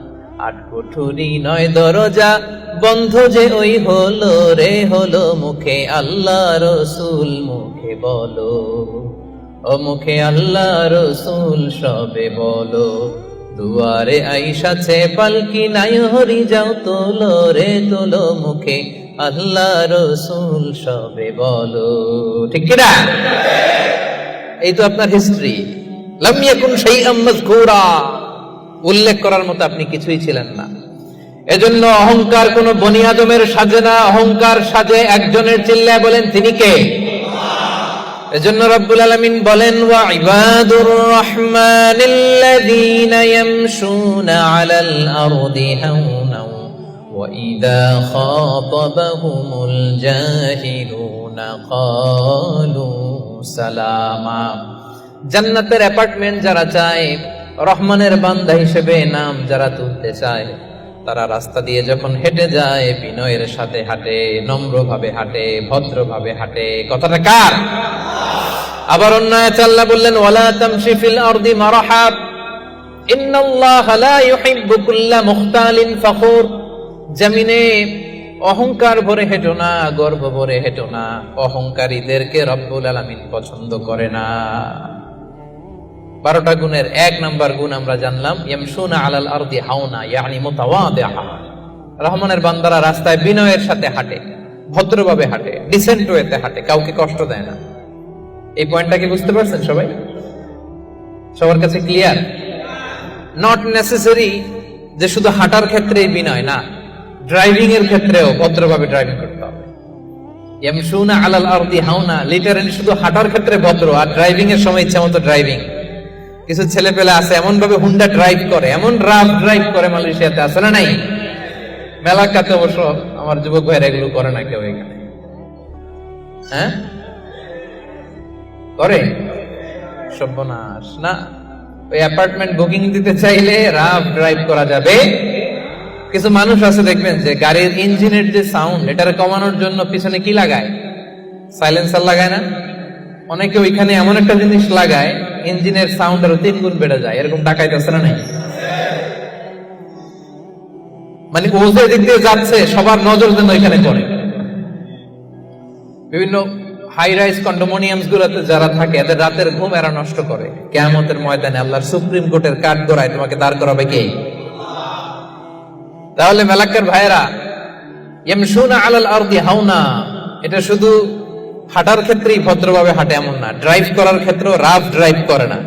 S1: আট কুঠুরি নয় দরজা, বন্ধ যে ওই হলো রে হলো। মুখে আল্লাহ রসুল মুখে বলো, ও মুখে আল্লাহ রসুল সবে বলো। দুয়ারে আইসাছে পালকি নাই হরি যাও তোলো রে তোলো। মুখে আল্লাহ রসুল সবে বলো। ঠিক কিনা? এই তো আপনার হিস্ট্রি। লাম ইয়াকুন শাইআম মাযকুরা, উল্লেখ করার মতো আপনি কিছুই ছিলেন না। এজন্য অহংকার কোন বনি আদমের সাজে না, অহংকার সাজে একজনের। চিল্লায় বলেন তিনি কে? এজন্য রব্বুল আলামিন বলেন, ওয়া ইবাদুর রহমানিল্লাযীনা ইয়ামশুনা আলাল আরদি হাওনা ওয়া ইযা খাতাবাহুমুল জাহিলুনা ক্বালু সালামা। জান্নাতের অ্যাপার্টমেন্ট যারা চায়, রহমানের বান্দা হিসেবে নাম যারা তুলতে চায়, তারা রাস্তা দিয়ে যখন হেঁটে যায় বিনয়ের সাথে হাঁটে, নম্রভাবে হাঁটে, ভদ্রভাবে হাঁটে। কথাটা কার? আবার অন্য আয়াতে আল্লাহ বললেন, ওয়ালা তামশি ফিল আরদি মারহা ইন্নাল্লাহা লা ইউহিব্বু কুল্লা মুখতালিন ফখুর। জমিনে অহংকার ভরে হেঁটো না, গর্ব ভরে হেঁটো না। অহংকারীদেরকে রব্বুল আলামিন পছন্দ করে না। 12টা গুণের 1 নাম্বার গুণ আমরা জানলাম, ইয়ামশুনা আলাল আরদি হাওনা ইয়ানি মুতাওয়াদিআ। রহমানের বান্দারা রাস্তায় বিনয়ের সাথে হাঁটে, ভদ্রভাবে হাঁটে, ডিসেন্ট ওয়েতে হাঁটে, কাউকে কষ্ট দেয় না। এই পয়েন্টটা কি বুঝতে পারছেন সবাই? সবার কাছে ক্লিয়ার? নট নেসেসারি যে শুধু হাঁটার ক্ষেত্রেই বিনয়, না, ড্রাইভিং এর ক্ষেত্রেও ভদ্রভাবে ড্রাইভিং করতে হবে। ইয়ামশুনা আলাল আরদি হাওনা লিটারালি শুধু হাঁটার ক্ষেত্রে ভদ্র, আর ড্রাইভিং এর সময় ইচ্ছা মতো ড্রাইভিং। কিছু ছেলে পেলে আছে এমন ভাবে হুন্ডা ড্রাইভ করে, এমন রাফ ড্রাইভ করে, মালয়েশিয়াতে আছে না নাই? মেলাকাতে অবশ্য আমার যুবক ভাইরা এগুলো করে না কেউ এখানে। হ্যাঁ করে? সর্বনাশ না। ওই অ্যাপার্টমেন্ট বুকিং দিতে চাইলে রাফ ড্রাইভ করা যাবে। কিছু মানুষ আছে দেখবেন যে গাড়ির ইঞ্জিনের যে সাউন্ড, এটারে কমানোর জন্য পিছনে কি লাগায়? সাইলেন্সার লাগায় না? অনেকে ওইখানে এমন একটা জিনিস লাগায়, ইঞ্জিনের সাউন্ড আরো 3 গুণ বেড়ে যায়। এরকম ডাকাইতে আছে না নাই? মানে ও যে দিক দিয়ে যাচ্ছে সবার নজর যেন এখানে পড়ে। বিভিন্ন হাই রাইজ কন্ডোমিনিয়ামস গুলোতে যারা থাকে, এদের রাতের ঘুম এরা নষ্ট করে। কিয়ামতের ময়দানে আল্লাহর সুপ্রিম কোর্টের কাঠ গড়ায় তোমাকে দাঁড় করাবে কে? তাহলে মেলাক্কার ভাইরা, ইয়ামশুনা আলাল আরদি হাওনা, এটা শুধু হাঁটার ক্ষেত্রেই ভদ্রভাবে হাঁটে এমন না, ড্রাইভ করার ক্ষেত্রেও রাফ ড্রাইভ করে না।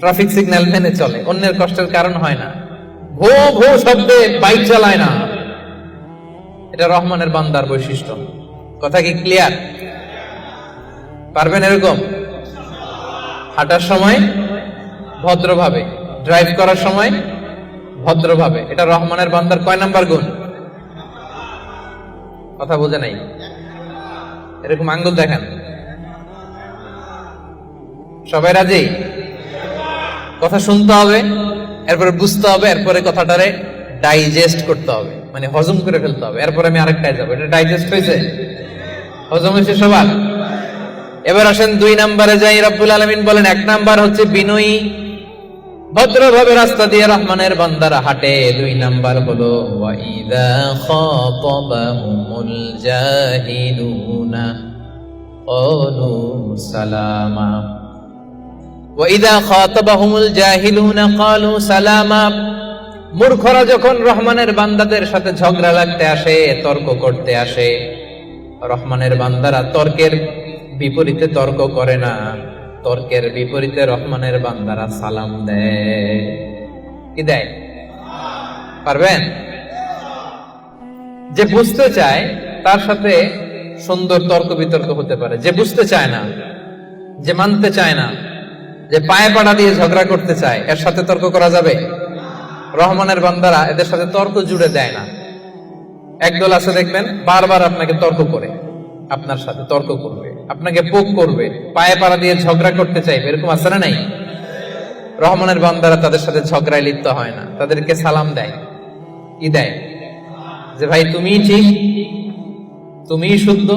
S1: ট্রাফিক সিগন্যাল মেনে চলে, অন্যের কষ্টের কারণ হয় না, ভো ভো শব্দে বাইক চালায় না। এটা রহমানের বান্দার বৈশিষ্ট্য। কথা কি ক্লিয়ার? পারবেন এরকম হাঁটার সময় ভদ্রভাবে, ড্রাইভ করার সময় ভদ্রভাবে? এটা রহমানের বান্দার কয় নাম্বার গুণ? কথা বোঝে নাই? এরকম আঙ্গুল দেখান। সবাই রাজি? কথা শুনতে হবে, এরপরে বুঝতে হবে, এরপরে কথাটারে ডাইজেস্ট করতে হবে, মানে হজম করে ফেলতে হবে। এরপরে আমি আরেকটায় যাবো। এটা ডাইজেস্ট হয়েছে? হজম হয়েছে সবার? এবার আসেন 2 নম্বরে যাই। রব্বুল আলামিন বলেন 1 নাম্বার হচ্ছে বিনয়ী, ভদ্রভাবে রাস্তা দিয়ে রহমানের বান্দারা হাঁটে। 2 নাম্বার হলো ওয়া ইযা খাতাবাহুমুল জাহিলুনা ক্বালু সালামা। ওয়া ইযা খাতাবাহুমুল জাহিলুনা ক্বালু সালামা। মূর্খরা যখন রহমানের বান্দাদের সাথে ঝগড়া লাগতে আসে, তর্ক করতে আসে, রহমানের বান্দারা তর্কের বিপরীতে তর্ক করে না, তর্কের বিপরীতে রহমানের বান্দারা সালাম দেয়। কি দেয়? পারবেন? যে বুঝতে চায় তার সাথে সুন্দর তর্ক বিতর্ক হতে পারে। যে বুঝতে চায় না, যে মানতে চায় না, যে পায়ে পাড়া দিয়ে ঝগড়া করতে চায়, এর সাথে তর্ক করা যাবে? রহমানের বান্দারা এদের সাথে তর্ক জুড়ে দেয় না। একদল আছে দেখবেন বারবার আপনাকে তর্ক করে, আপনার সাথে তর্ক করবে, আপনাকে পোক করবে, পায়ে পাড়া দিয়ে ঝগড়া করতে চাইবে। এরকম আছে না নাই? রহমানের বান্দারা তাদের সাথে ঝগড়ায় লিপ্ত হয় না, তাদেরকে সালাম দেয়। কি দেয়? যে ভাই তুমিই ঠিক, তুমিই শুদ্ধ,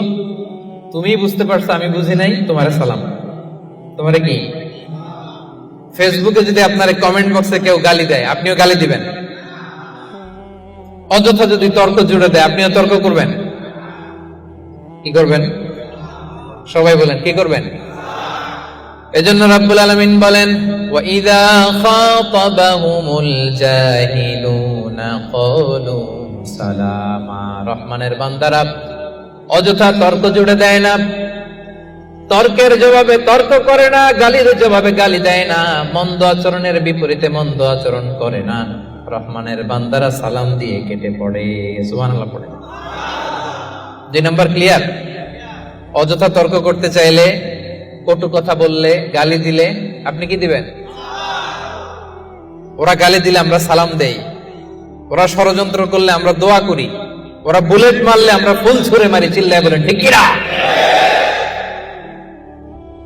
S1: তুমিই বুঝতে পারছো, আমি বুঝি নাই, তোমার সালাম। তোমারে কি ফেসবুকে যদি আপনার কমেন্ট বক্সে কেউ গালি দেয়, আপনিও গালি দিবেন? অযথা যদি তর্ক জুড়ে দেয়, আপনিও তর্ক করবেন? কি করবেন? সবাই বলেন, কি করবেন? এজন্য রাব্বুল আলামিন বলেন, ওয়া ইযা খাতাবাহুমুল জাহিলুনা ক্বালু সালামা। রহমানের বান্দারা অযথা তর্ক জুড়ে দেয় না, তর্কের জবাবে তর্ক করে না, গালির জবাবে গালি দেয় না, মন্দ আচরণের বিপরীতে মন্দ আচরণ করে না। রহমানের বান্দারা সালাম দিয়ে কেটে পড়ে। সুবহানাল্লাহ পড়ে। 2 নাম্বার ক্লিয়ার। অযথা তর্ক করতে চাইলে, কটু কথা বললে, গালি দিলে আপনি কি দিবেন? ওরা গালি দিলে আমরা সালাম দেই, ওরা ষড়যন্ত্র করলে আমরা দোয়া করি, ওরা বুলেট মারলে আমরা ফুল ছুঁড়ে মারি, চিল্লায় বলেন ঠিক কি না?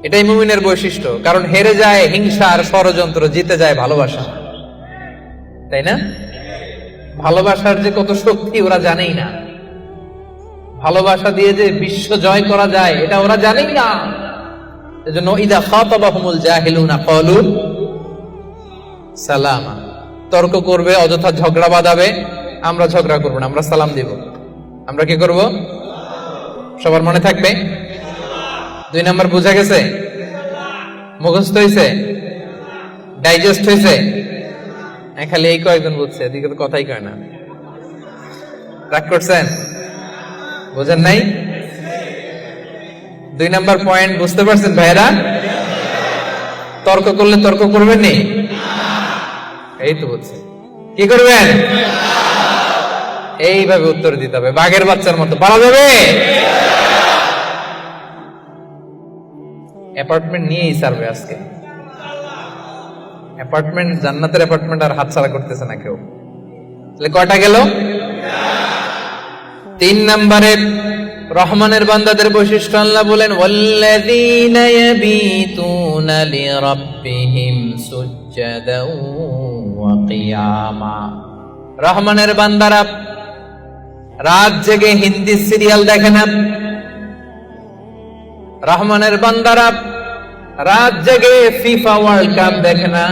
S1: এটাই মুমিনের বৈশিষ্ট্য। কারণ হেরে যায় হিংসা আর ষড়যন্ত্র, জিতে যায় ভালোবাসা। তাই না? ভালোবাসার যে কত শক্তি ওরা জানেই না, ভালোবাসা দিয়ে যে বিশ্ব জয় করা যায় এটা ওরা জানেই না। এজন্য ইদা খাতাবাহুমুল জাহিলুনা ক্বালু সালামা। তর্ক করবে, অযথা ঝগড়া বাঁধাবে, আমরা ঝগড়া করব না, আমরা সালাম দিব। আমরা কি করব? সবার মনে থাকবে? 2 নাম্বার বুঝা গেছে? মুখস্থ হয়েছে? ডাইজেস্ট হয়েছে? খালি এই কয়েকজন বুঝছে, এদিকে তো কথাই কয় না। রাগ করছেন? বুঝেন নাই? 2 নাম্বার পয়েন্ট বুঝতে পারছেন ভাইরা? তর্ক করলে তর্ক করবেন নি? এই তো বুঝছে। কি করবেন? এইভাবে উত্তর দিতে হবে, বাঘের বাচ্চার মতো। পারা যাবে? অ্যাপার্টমেন্ট নিয়েই সার্ভে আজকে। অ্যাপার্টমেন্ট, জান্নাতের অ্যাপার্টমেন্ট আর হাতছাড়া করতেছে না কেউ। তাহলে কয়টা গেল? 3 নম্বরে রহমানের বান্দাদের বৈশিষ্ট্য আল্লাহ বলেন, ওয়াল্লাযীনা ইয়াবিতুনা লিরাব্বিহিম সুজদাও ওয়া কিয়ামা। রহমানের বান্দারা রাত জেগে হিন্দি সিরিয়াল দেখে না, রহমানের বান্দারা রাত জেগে ফিফা ওয়ার্ল্ড কাপ দেখে না,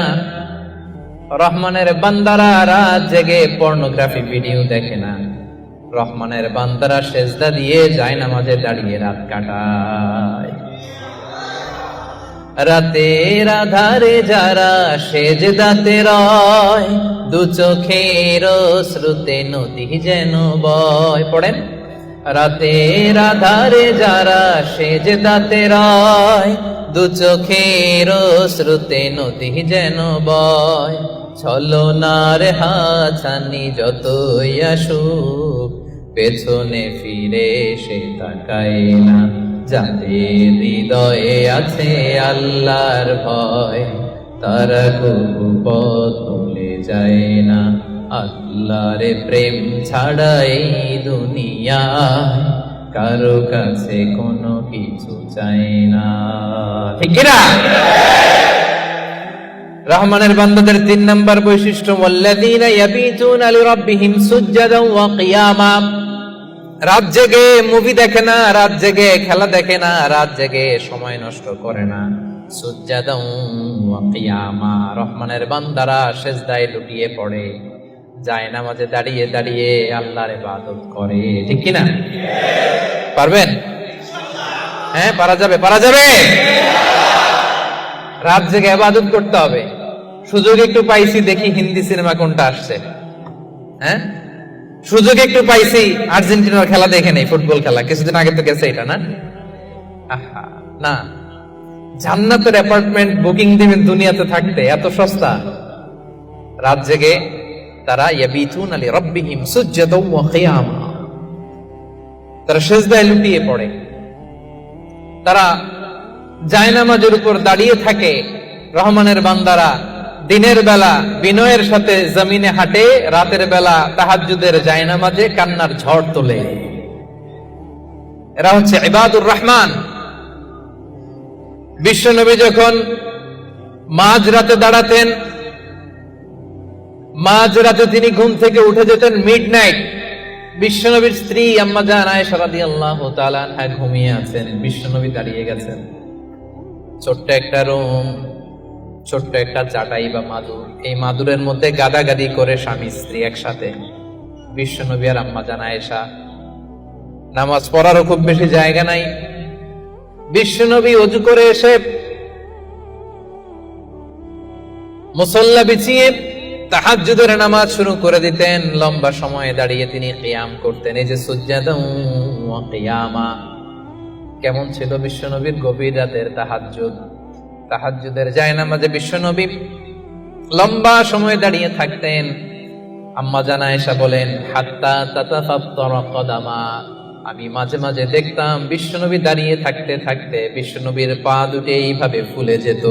S1: রহমানের বান্দারা রাত জেগে পর্নোগ্রাফি ভিডিও দেখে না, রহমানের বান্দারা সেজদা দিয়ে জায়নামাজে দাঁড়িয়ে রাত কাটায়। রাতের আধারে যারা সেজদাতে রয়, দু চোখের শ্রুতে নদী যেন বয়। পড়েন, রাতের আধারে যারা সেজদাতে রয়, দু চোখের শ্রুতে নদী যেন বয়। ছলনার হাছানি যতই আসুক, পেছনে ফিরে সে তাকায় না। যাদের হৃদয়ে আছে আল্লাহর ভয়, তারা কবু পথ ভুলে যায় না। আল্লাহর প্রেম ছাড়া এই দুনিয়ায় কারো কাছে কোনো কিছু চাই না। ঠিক কি না? রহমানের বান্দাদের 3 নাম্বার বৈশিষ্ট্য, ওয়াল্লাযীনা ইয়াবিতুনা লিরাব্বিহিম সুজদাও ওয়া কিয়ামা। রাত জেগে মুভি দেখে না, রাত জেগে খেলা দেখে না, রাত জেগে সময় নষ্ট করে না। সুজদাও ওয়া কিয়ামা। রহমানের বান্দারা সিজদায় লুটিয়ে পড়ে, জায়নামাজে দাঁড়িয়ে দাঁড়িয়ে আল্লাহর ইবাদত করে। ঠিক কি না? পারবেন? হ্যাঁ, পারা যাবে, পারা যাবে। রাত জেগে ইবাদত করতে হবে। সুযোগ একটু পাইছি, দেখি হিন্দি সিনেমা কোনটা আসছে। হ্যাঁ, সুযোগ একটু পাইছি, আর্জেন্টিনার খেলা দেখে নেই, ফুটবল খেলা কিছুদিন আগে তো গেছে এটা, না? আহা, না। জান্নাতের অ্যাপার্টমেন্ট বুকিং দিবেন দুনিয়াতে থাকতে, এত সস্তা। রাত জেগে তারা ইয়াবিতুনা লিরাব্বিহিম সুজদাও ওয়া কিয়ামা, তারা সিজদায় লুটিয়ে পড়ে, তারা জায়নামাজের উপর দাঁড়িয়ে থাকে। রহমানের বান্দারা দিনের বেলা বিনয়ের সাথে জমিনে হাঁটে, রাতের বেলা তাহাজ্জুদের জায়নামাজে কান্নার ঝড় তোলে। এরা হচ্ছে ইবাদুর রহমান। বিশ্বনবী যখন মাঝ রাতে দাঁড়াতেন, মাঝ রাতে তিনি ঘুম থেকে উঠে যেতেন মিডনাইট, বিশ্বনবীর স্ত্রী আম্মা জান আয়েশা রাদিয়াল্লাহু তাআলা আনহা ঘুমিয়ে আছেন, বিশ্বনবী দাঁড়িয়ে গেছেন। ছোট্ট একটা রুম, ছোট্ট একটা চাটাই বা মাদুর, এই মাদুরের মধ্যে গাদাগাদি করে স্বামী স্ত্রী একসাথে। বিশ্বনবী আর আম্মা জান আয়েশা, নামাজ পড়ারও খুব বেশি জায়গা নাই। বিশ্বনবী ওযু করে এসে মুসল্লা বিছিয়ে তাহাজ্জুদের নামাজ শুরু করে দিতেন। লম্বা সময় দাঁড়িয়ে তিনি কিয়াম করতেন। এই যে সুজদাতুন ওয়া কিয়ামা, কেমন ছিল বিশ্বনবীর গভীর রাতের তাহাজ্জুদ। তাহাজ্জুদের জায়নামাজে বিশ্বনবী লম্বা সময় দাঁড়িয়ে থাকতেন। আম্মা জান আয়েশা বলেন, হাত্তা তাতাফাত্তারা কদামা, আমি মাঝে মাঝে দেখতাম বিশ্বনবী দাঁড়িয়ে থাকতে থাকতে বিশ্বনবীর পা দুটো এইভাবে ফুলে যেত।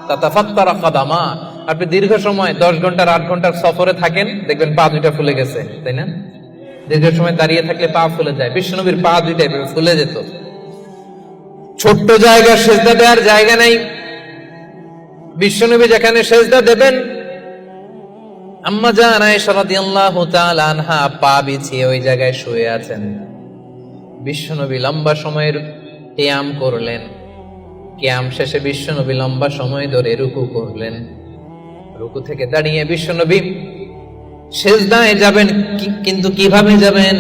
S1: তাতাফাত্তারা কদামা, আপনি দীর্ঘ সময় 10 ঘন্টার 8 ঘন্টার সফরে থাকেন, দেখবেন পা দুইটা ফুলে গেছে, তাই না? দীর্ঘ সময় দাঁড়িয়ে থাকলে পা ফুলে যায়। বিশ্বনবীর পা দুইটা ফুলে যেত। ছোট্ট জায়গা, সেজদা দেওয়ার জায়গা নাই। বিশ্বনবী যেখানে সেজদা দেবেন, আম্মা জান আয়েশা রাদিয়াল্লাহু তাআলা আনহা পা বিছিয়ে ওই জায়গায় শুয়ে আছেন। বিশ্বনবী লম্বা সময়ের কিয়াম করলেন। কিয়াম শেষে বিশ্বনবী লম্বা সময় ধরে রুকু করলেন। রুকু থেকে দাঁড়িয়ে বিশ্বনবী সেজদায় যাবেন, কিন্তু কিভাবে যাবেন?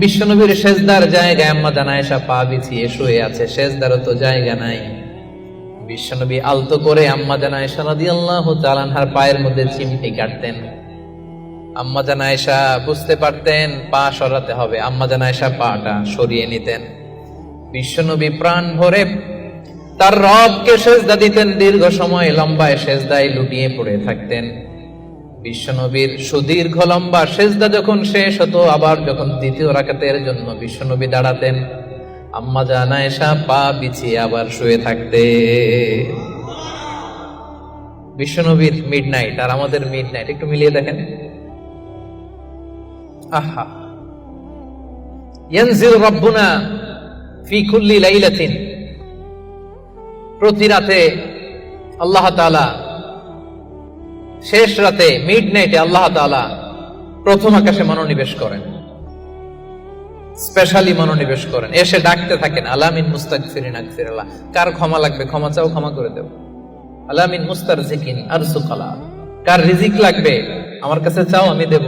S1: বিশ্বনবীর সেজদার জায়গায় আম্মা জান আয়েশা পা বিছিয়ে শুয়ে আছে, সেজদারও তো জায়গা নাই। বিশ্বনবী আলতো করে আম্মা জান আয়েশা রাদিয়াল্লাহু তাআলা আনহার পায়ের মধ্যে চিমটি কাটতেন। আম্মা জান আয়েশা বুঝতে পারতেন পা সরাতে হবে, আম্মা জান আয়েশা পাটা সরিয়ে নিতেন। বিশ্বনবী প্রাণ ভরে তার রবকে সেজদা দিতেন। দীর্ঘ সময় লম্বায় সেজদায় লুটিয়ে পড়ে থাকতেন। বিশ্বনবীর সুদীর্ঘ লম্বা সেজদা যখন শেষ হতো, আবার যখন দ্বিতীয় রাকাতের জন্য বিশ্বনবী দাঁড়াতেন, আম্মা জান আয়েশা পা বিছিয়ে আবার শুয়ে থাকতে। বিশ্বনবীর মিডনাইট আর আমাদের মিডনাইট একটু মিলিয়ে দেখেন। আহা, ইয়ানজিল রাব্বুনা ফি কুল্লি লাইলাতিন, প্রতি রাতে আল্লাহ তাআলা, শেষ রাতে মিডনাইটে আল্লাহ তাআলা প্রথম আকাশে মনোনিবেশ করেন, স্পেশালি মনোনিবেশ করেন। এসে ডাকতে থাকেন, আলামিন মুস্তাগফিরিন আগফিরাল্লাহ, কার ক্ষমা লাগবে ক্ষমা চাও, ক্ষমা করে দেব। আলামিন মুস্তারজিকিন আরজুকালা, কার রিজিক লাগবে আমার কাছে চাও, আমি দেব।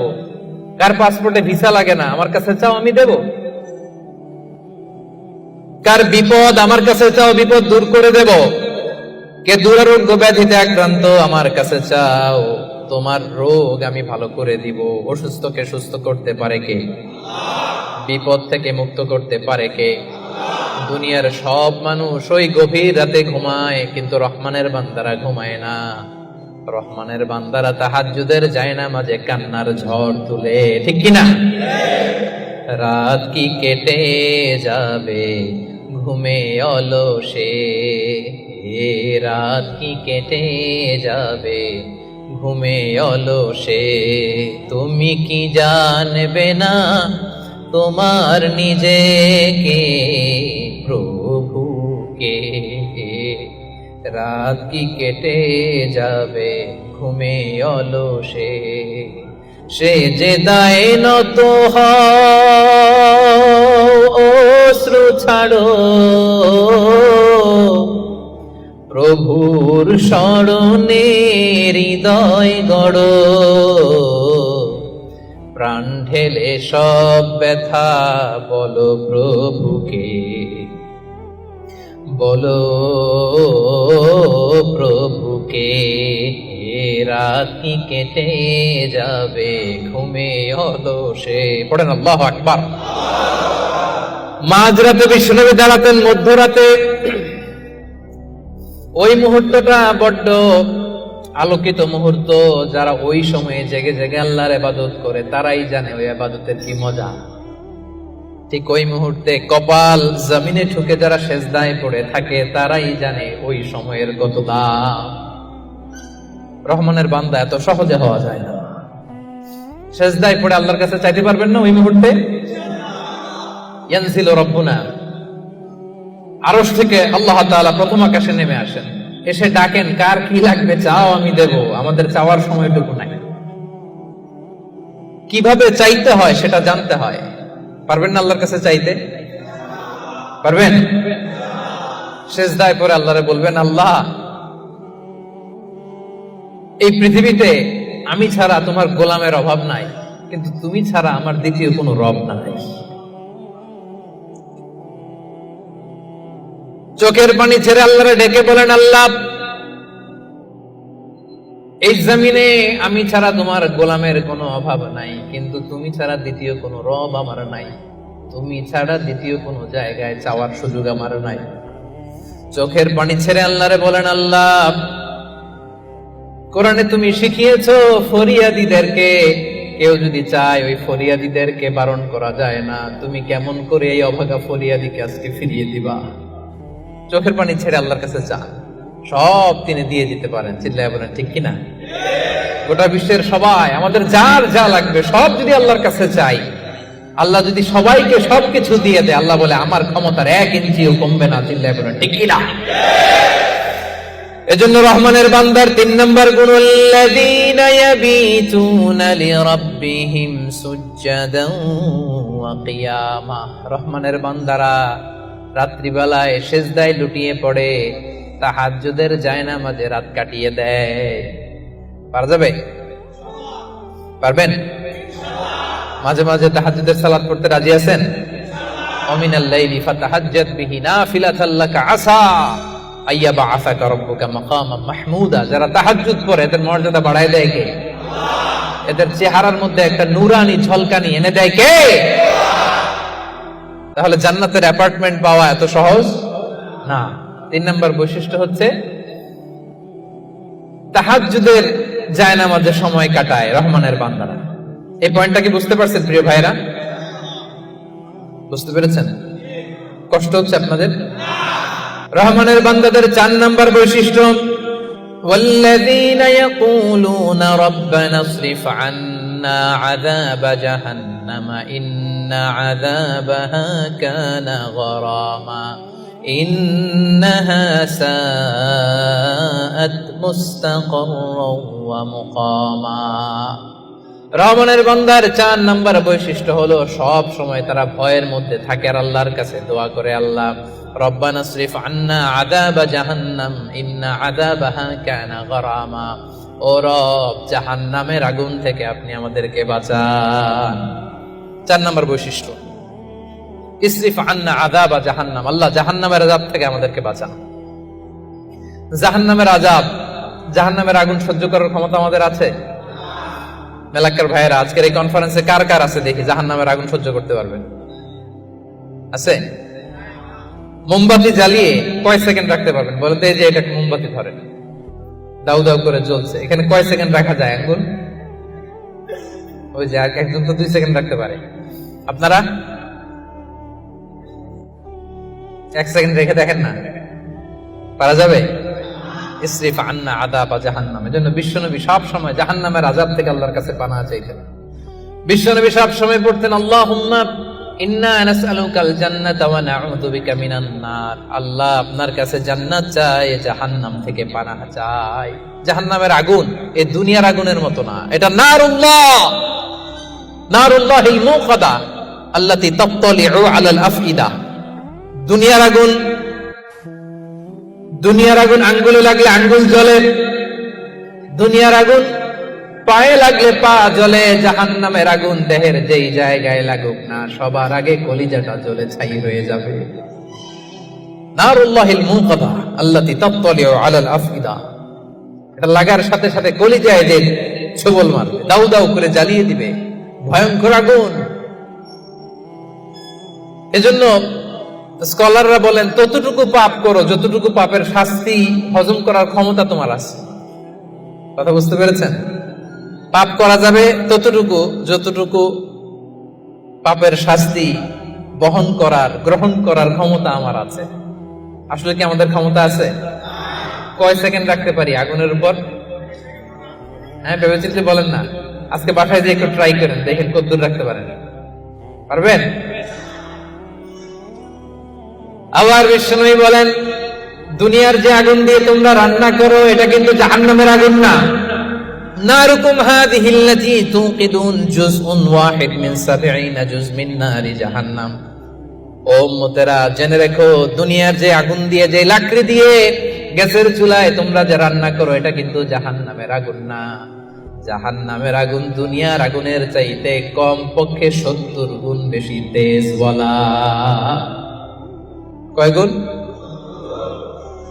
S1: কার পাসপোর্টে ভিসা লাগে না আমার কাছে চাও, আমি দেব। কার বিপদ আমার কাছে চাও, বিপদ দূর করে দেব। কে দুরারোগ্য ব্যাধিতে আক্রান্ত আমার কাছে চাও, তোমার রোগ আমি ভালো করে দিব। অসুস্থকে সুস্থ করতে পারে কে? বিপদ থেকে মুক্ত করতে পারে কে? দুনিয়ার সব মানুষ ওই গভীর রাতে ঘুমায়, কিন্তু রহমানের বান্দারা ঘুমায় না। রহমানের বান্দারা তাহাজ্জুদের জায়নামাজে কান্নার ঝড় তুলে, ঠিক কিনা? রাত কি কেটে যাবে ঘুমে অলসে, রাত কি কেটে যাবে ঘুমে অলসে, তুমি কি জানবে না তোমার নিজেকে প্রভুকে। রাত কি কেটে যাবে ঘুমে অলসে, সে যে দায় নত অশ্রু ছাড়ো, প্রভুর স্মরণে হৃদয় গড়ো, প্রাণ ঢেলে সব ব্যথা বলো প্রভুকে, বলো প্রভুকে। রাত কি কেটে যাবে ঘুমে অলসে, পড়েন আল্লাহু আকবার। মাঝরাতে বিশ্বনবী দাঁড়াতেন, মধ্যরাতে। ওই মুহূর্তটা বড্ড আলোকিত মুহূর্ত। যারা ওই সময়ে জেগে জেগে আল্লাহর ইবাদত করে তারাই জানে ওই ইবাদতের কি মজা। ঠিক ওই মুহূর্তে কপাল জমিনে ঠুকে যারা সেজদায় পড়ে থাকে তারাই জানে ওই সময়ের কত দাম। রহমানের বান্দা এত সহজে হওয়া যায় না। সেজদায় পড়ে আল্লাহর কাছে চাইতে পারবেন না ওই মুহূর্তে? ইয়ানজিলু রাব্বুনা, আরশ থেকে আল্লাহ তাআলা প্রথম আকাশে নেমে আসেন, এসে ডাকেন, কার কি লাগবে চাও আমি দেব। আমাদের চাওয়ার সময়টুকু নাই। কিভাবে চাইতে হয় সেটা জানতে হয়। পারবেন না আল্লাহর কাছে চাইতে? পারবেন? সেজদায় পরে আল্লাহরে বলবেন, আল্লাহ এই পৃথিবীতে আমি ছাড়া তোমার গোলামের অভাব নাই, কিন্তু তুমি ছাড়া আমার দ্বিতীয় কোনো রব নাই। চোখের পানি ছেড়ে আল্লাহরে ডেকে বলেন, আল্লাহ এই জমিনে আমি ছাড়া তোমার গোলামের কোনো অভাব নাই, কিন্তু তুমি ছাড়া দ্বিতীয় কোনো রব আমার নাই, তুমি ছাড়া দ্বিতীয় কোনো জায়গায় চাওয়ার সুযোগ আমার নাই। চোখের পানি ছেড়ে আল্লাহরে বলেন, আল্লাহ কোরআনে তুমি শিখিয়েছো ফরিয়াদীদেরকে কেউ যদি চায় ওই ফরিয়াদীদেরকে বারণ করা যায় না, তুমি কেমন করে এই অভাগা ফরিয়াদীকে আজকে ফিরিয়ে দিবা? চোখের পানি ছেড়ে আল্লাহর কাছে চান, সব তিনি দিয়ে দিতে পারেন। চিল্লায় বলেন ঠিক কিনা? গোটা বিশ্বের সবাই আমাদের যার যা লাগবে সব যদি আল্লাহর কাছে চাই, আল্লাহ যদি সবাইকে সবকিছু দিয়ে দেয়, আল্লাহ বলে আমার ক্ষমতার 1 ইঞ্চিও কমবে না। চিল্লায় বলেন ঠিক কিনা? এজন্য রহমানের বান্দার 3 নম্বর গুণ, আল্লাযীনা ইয়াবিতুনা লিরাব্বিহিম সুজদান ওয়া কিয়ামা। রহমানের বান্দারা রাত্রিবেলায় সিজদায় লুটিয়ে পড়ে, তাহাজ্জুদের জায়নামাজে রাত কাটিয়ে দেয়। পারা যাবে? পারবেন? মাঝে মাঝে তাহাজ্জুদের সালাত পড়তে রাজি আছেন? ওমিনাল লাইলি ফাতাহাজ্জাত বিহি নাফিলাতাল লাকা আসা আইয়া বাআসাকা রাব্বুকা মাকামান মাহমুদা। যারা তাহাজ্জুদ পড়ে এদের মর্যাদা বাড়ায় দেয় কে? এদের চেহারার মধ্যে একটা নূরানি ঝলকানি এনে দেয় কে? তাহলে জান্নাতের অ্যাপার্টমেন্ট পাওয়া এত সহজ না। 3 নম্বর বৈশিষ্ট্য হচ্ছে তাহাজ্জুদের জায়নামাজে সময় কাটায় রহমানের বান্দারা। এই পয়েন্টটা কি বুঝতে পারছেন প্রিয় ভাইরা? বুঝতে পেরেছেন? কষ্ট হচ্ছে আপনাদের? রহমানের বান্দাদের 4 নম্বর বৈশিষ্ট্য, ওয়াল্লাযীনা ইয়াকুলুনা রাব্বানা ইসরিফ আন্না আযাবা জাহান্নামা ইন্না আযাবাহা কানা গরামা ইন্নাহা সাআত মুস্তাকাররাও ওয়া মুকামা। রহমানের বান্দার 4 নম্বর বৈশিষ্ট্য হলো সব সময় তারা ভয়ের মধ্যে থাকে আর আল্লাহর কাছে দোয়া করে, আল্লাহ রব্বানা ইসরিফ আন্না আযাবা জাহান্নাম ইন্না আযাবাহা কানা গরামা। ও রব, জাহান্নামের আগুন থেকে আপনি আমাদেরকে বাঁচান। 4 নম্বর বৈশিষ্ট্য, ইসরিফ আন্না আযাবা জাহান্নাম, আল্লাহ জাহান্নামের আযাব থেকে আমাদেরকে বাঁচান। জাহান্নামের আযাব, জাহান্নামের আগুন সহ্য করার ক্ষমতা আমাদের আছে? মেলাক্কার ভাইয়েরা, আজকের এই কনফারেন্সে কার কার আছে দেখি জাহান্নামের আগুন সহ্য করতে পারবেন? আছে? মোমবাতি জ্বালিয়ে কয় সেকেন্ড রাখতে পারবেন? বলেন তো, এই যে এটা মোমবাতি ধরেন, দাউ দাউ করে জ্বলছে, এখানে কয় সেকেন্ড রাখা যায় আঙ্গুল? ওই যে একজন তো 2 সেকেন্ড রাখতে পারে, আপনারা 1 সেকেন্ড রেখে দেখেন না, পারা যাবে? ইসরিফ আন্না আযাবা জাহান্নাম। এজন্য বিশ্বনবী সব সময় জাহান্নামের আযাব থেকে আল্লাহর কাছে পানাহ চাইতেন। বিশ্বনবী সব সময় পড়তেন, আল্লাহুম্মা ইন্না নাসআলুকাল জান্নাতা ওয়া নাউযু বিকা মিনান নার। আল্লাহ আপনার কাছে জান্নাত চাই, জাহান্নাম থেকে পানাহ চাই। জাহান্নামের আগুন এই দুনিয়ার আগুনের মতো না, এটা নারুল্লাহ, নারুল্লাহিল মুকাদা আল্লাতী তাত্তালিউ আলাল আফইদা। দুনিয়ার আগুন, দুনিয়ার আগুন আঙ্গুলে লাগলে আঙ্গুল জ্বলে, দুনিয়ার আগুন পায়ে লাগলে পা জ্বলে। জাহান্নামের আগুন দেহের যেই জায়গায় লাগুক না, সবার আগে কলিজাটা জ্বলে ছাই হয়ে যাবে। নারুল্লাহিল মুকাদা আল্লাতী তাত্তালিউ আলাল আফইদা, এটা লাগার সাথে সাথে কলিজায় যে ছোবল মারবে, দাউ দাউ করে জ্বালিয়ে দিবে, ভয়ঙ্কর আগুন। এজন্য স্কলাররা বলেন, ততটুকু পাপ করো যতটুকু পাপের শাস্তি হজম করার ক্ষমতা তোমার আছে। কথা বুঝতে পেরেছেন? পাপ করা যাবে ততটুকু যতটুকু পাপের শাস্তি বহন করার, গ্রহণ করার ক্ষমতা আমার আছে। আসলে কি আমাদের ক্ষমতা আছে? কয় সেকেন্ড রাখতে পারি আগুনের উপর? হ্যাঁ, ভেবেচিন্তে বলেন না। আজকে বাসায় যে একটু ট্রাই করেন, দেখেন কতদূর রাখতে পারেন। পারবেন? আবার বিশ্বনবী বলেন, দুনিয়ার যে আগুন দিয়ে তোমরা রান্না করো এটা কিন্তু জাহান্নামের আগুন না। নারুকুম হাযিহিল্লাতী তুকিদুন জুজউন ওয়াহিদ মিন 70 জুজ মিন নারি জাহান্নাম। ও উম্মতেরা, জেনে রেখো, দুনিয়ার যে আগুন দিয়ে, যে লাকড়ি দিয়ে গ্যাসের চুলায় তোমরা যে রান্না করো, এটা কিন্তু জাহান্নামের আগুন না। জাহান্নামের আগুন দুনিয়ার আগুনের চাইতে কম পক্ষে 70 গুণ বেশি তেজ। বলা কয় গুণ?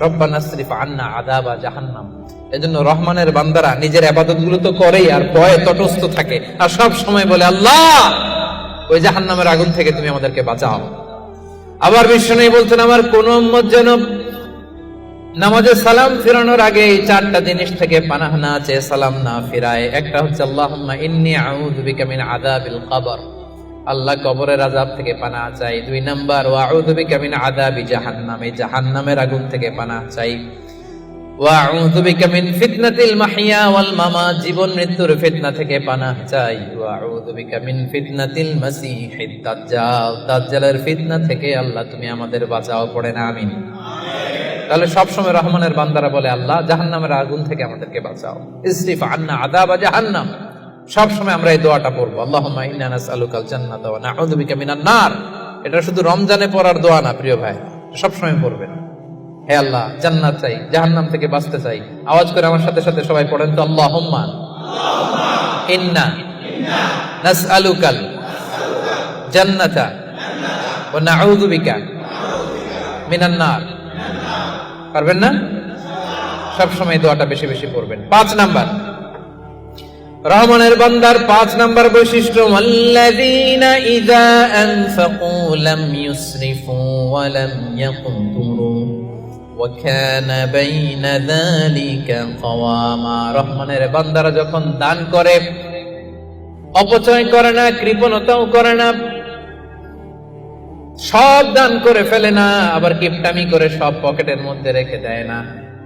S1: রব্বানা আসরিফ আন্না আযাবা জাহান্নাম। এজন্য রহমানের বান্দারা নিজের ইবাদতগুলো তো করেই, আর ভয়ে তটস্থ থাকে, আর সব সময় বলে, আল্লাহ ওই জাহান্নামের আগুন থেকে তুমি আমাদেরকে বাঁচাও। আবার বিশ্বনবী বলছেন, আমার কোন উম্মত যেন নামাজে সালাম ফিরানোর আগে এই 4টা জিনিস থেকে পানাহ না চেয়ে সালাম না ফিরায়। একটা হচ্ছে আল্লাহুম্মা ইন্নী আউযু বিকা মিন আযাবিল কবর, আল্লাহ কবরের আযাব থেকে পানাহ চাই। 2 নাম্বার, ওয়া আউযু বিকা মিন আযাবি জাহান্নাম, এই জাহান্নামের আগুন থেকে পানাহ চাই। ওয়া আউযু বিকা মিন ফিতনাতিল মাহইয়া ওয়াল মামাত, জীবন মৃত্যুর ফিতনা থেকে পানাহ চাই। ওয়া আউযু বিকা মিন ফিতনাতিল মাসীহিদ দাজ্জাল, দাজ্জালের ফিতনা থেকে আল্লাহ তুমি আমাদের বাঁচাও। পড়েন আমিন। তাহলে সবসময় রহমানের বান্দারা বলে, আল্লাহ জাহান্নামের আগুন থেকে আমাদেরকে বাঁচাও, ইসরিফ আন্না আযাবা জাহান্নাম। সবসময় আমরা এই দোয়াটা পড়বো, আল্লাহুম্মা ইন্না নাসআলুকাল জান্নাতা ওয়া নাউযু বিকা মিনান নার। এটা শুধু রমজানে পড়ার দোয়া না প্রিয় ভাই, সবসময় পড়বেন। হে আল্লাহ, জান্নাত চাই, জাহান্নাম থেকে বাঁচতে চাই। আওয়াজ করে আমার সাথে সাথে সবাই পড়েন তো, আল্লাহুম্মা ইন্না নাসআলুকাল জান্নাতা ওয়া নাউযু বিকা মিনান নার। পারবেন না? সবসময় দোয়াটা বেশি বেশি পড়বেন। 5 নাম্বার, রহমানের বান্দার 5 নাম্বার বৈশিষ্ট্য, আল্লাযীনা ইযা আনফাকু লাম ইউসরিফু ওয়া লাম ইয়াকুতুরু ওয়া কানা বাইনা যালিকা কাওয়ামা। রহমানের বান্দারা যখন দান করে, অপচয় করে না, কৃপণতাও করে না, সব দান করে ফেলে না, আবার কিপটামি করে সব পকেটের মধ্যে রেখে দেয় না।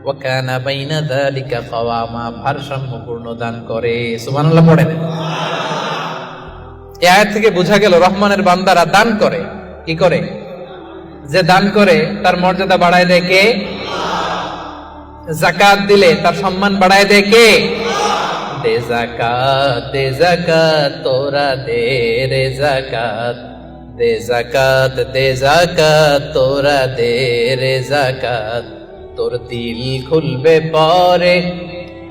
S1: ওয়া কানা বাইনা যালিকা কাওয়ামা, ভারসাম্যপূর্ণ দান করে। সুবহানাল্লাহ পড়েন। এই আয়াত থেকে বোঝা গেল রহমানের বান্দারা দান করে। কি করে? যে দান করে তার মর্যাদা বাড়ায় দেয় কে? যাকাত দিলে তার সম্মান বাড়ায় দেয় কে? দে যাকাত তোরা দে রে যাকাত, দে যাকাত তোরা দে রে যাকাত। তোর দিল খুলবে পরে,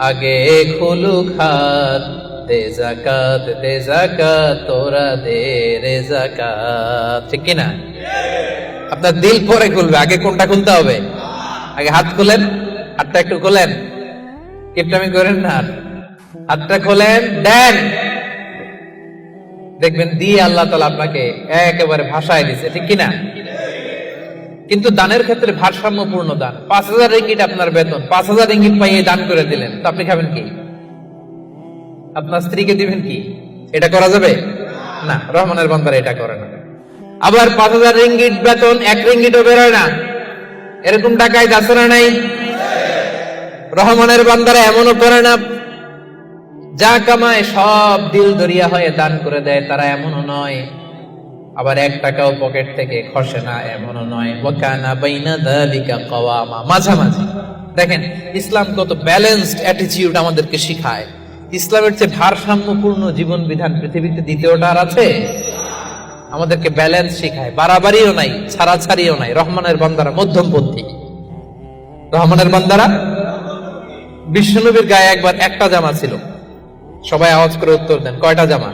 S1: আগে খুলুক হাত। দে যাকাত তোরা দে রে যাকাত। ঠিক কিনা? আপনার দিল পরে খুলবে, আগে কোনটা খুলতে হবে? আগে হাত খুলেন, হাতটা একটু খোলেন, কিপটামি করেন না, হাতটা খোলেন, দেন, দেখবেন দিয়ে আল্লাহ তাআলা আপনাকে একেবারে ভাষায় দিছে। ঠিক কিনা? কিন্তু দানের ক্ষেত্রে ভারসাম্যপূর্ণ দান। 5000 রিঙ্গিট আপনার বেতন, 5000 রিঙ্গিট পাইয়ে দান করে দিলেন, তো আপনি খাবেন কি? আপনার স্ত্রীকে দিবেন কি? এটা করা যাবে না। রহমানের বান্দারা এটা করে না। আবার 5000 রিঙ্গিট বেতন, 1 রিঙ্গিটও বেরোয় না, এরকম টাকায় যাচ্ছে না নাই? রহমানের বান্দারা এমনও করে না, যা কামায় সব দিল দরিয়া হয়ে দান করে দেয়, তারা এমনও নয়। আবার 1 টাকাও পকেট থেকে খসে না, এমনও নয়। ওয়া কানা বাইনা যালিকা কাওয়ামা, মাঝামাঝি। দেখেন ইসলাম কত ব্যালেন্সড অ্যাটিটিউড আমাদেরকে শিখায়। ইসলামের চেয়ে ভারসাম্যপূর্ণ জীবন বিধান পৃথিবীতে দ্বিতীয়টা আর আছে? আমাদেরকে ব্যালেন্স শিখায়, বাড়াবাড়িও নাই, ছাড়াছাড়িও নাই। রহমানের বান্দারা মধ্যমপন্থী। রহমানের বান্দারা, বিশ্বনবীর গায়ে একবার একটা জামা ছিল। সবাই আওয়াজ করে উত্তর দেন, কয়টা জামা?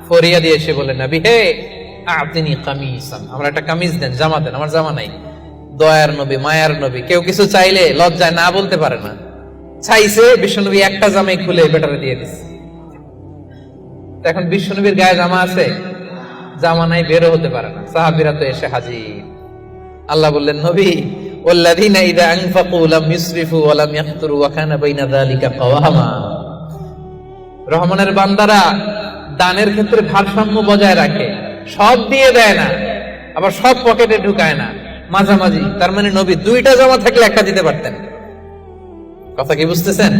S1: ফরিয়া দিয়ে এসে বলেন, নবী হে আতিনি কামিসান, আমার একটা কামিজ দেন, জামা দেন, আমার জামা নাই। দয়ার নবী, মায়ার নবী, কেউ কিছু চাইলে লজ্জায় না বলতে পারে না। চাইছে, বিশ্বনবী একটা জামাই খুলে বেটারে দিয়ে দিচ্ছে। এখন বিশ্বনবীর গায়ে জামা আছে, জামা নাই, বেরো হতে পারে না। সাহাবীরা তো এসে হাজির। আল্লাহ বললেন, নবী ওয়াল্লাযীনা ইযা আনফাকু লাম ইউসরিফু ওয়া লাম ইয়াকতুরু ওয়া কানা বাইনা যালিকা কাওয়ামা। রহমানের বান্দারা দানের ক্ষেত্রে ভারসাম্য বজায় রাখে, সব দিয়ে দেয় না, আবার সব পকেটে ঢুকায় না, মাঝামাঝি। তার মানে নবী 2টা জামা থাকলে একটা দিতে পারতেন। কথা কি বুঝতেছেন?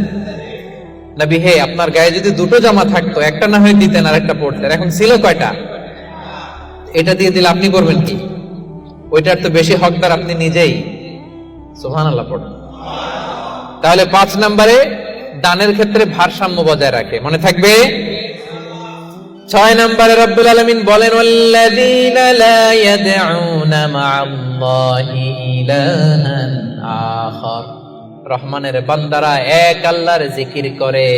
S1: নবী হে, আপনার গায়ে যদি 2টো জামা থাকতো, একটা না হয় দিতেন আর একটা পড়তেন। এখন ছিল কয়টা? এটা দিয়ে দিলে আপনি করবেন কি? ওইটার তো বেশি হকদার আপনি নিজেই। সুবহানাল্লাহ পড়েন। তাহলে 5 নম্বরে দানের ক্ষেত্রে ভারসাম্য বজায় রাখে। মনে থাকবে? 6 নম্বরে রব্বুল আলামিন বলেন, ওয়াল্লাযীনা লা ইয়াদউনা মা'আল্লাহি ইলাহান আখার। রহমানের বান্দারা এক আল্লাহর জিকির করে,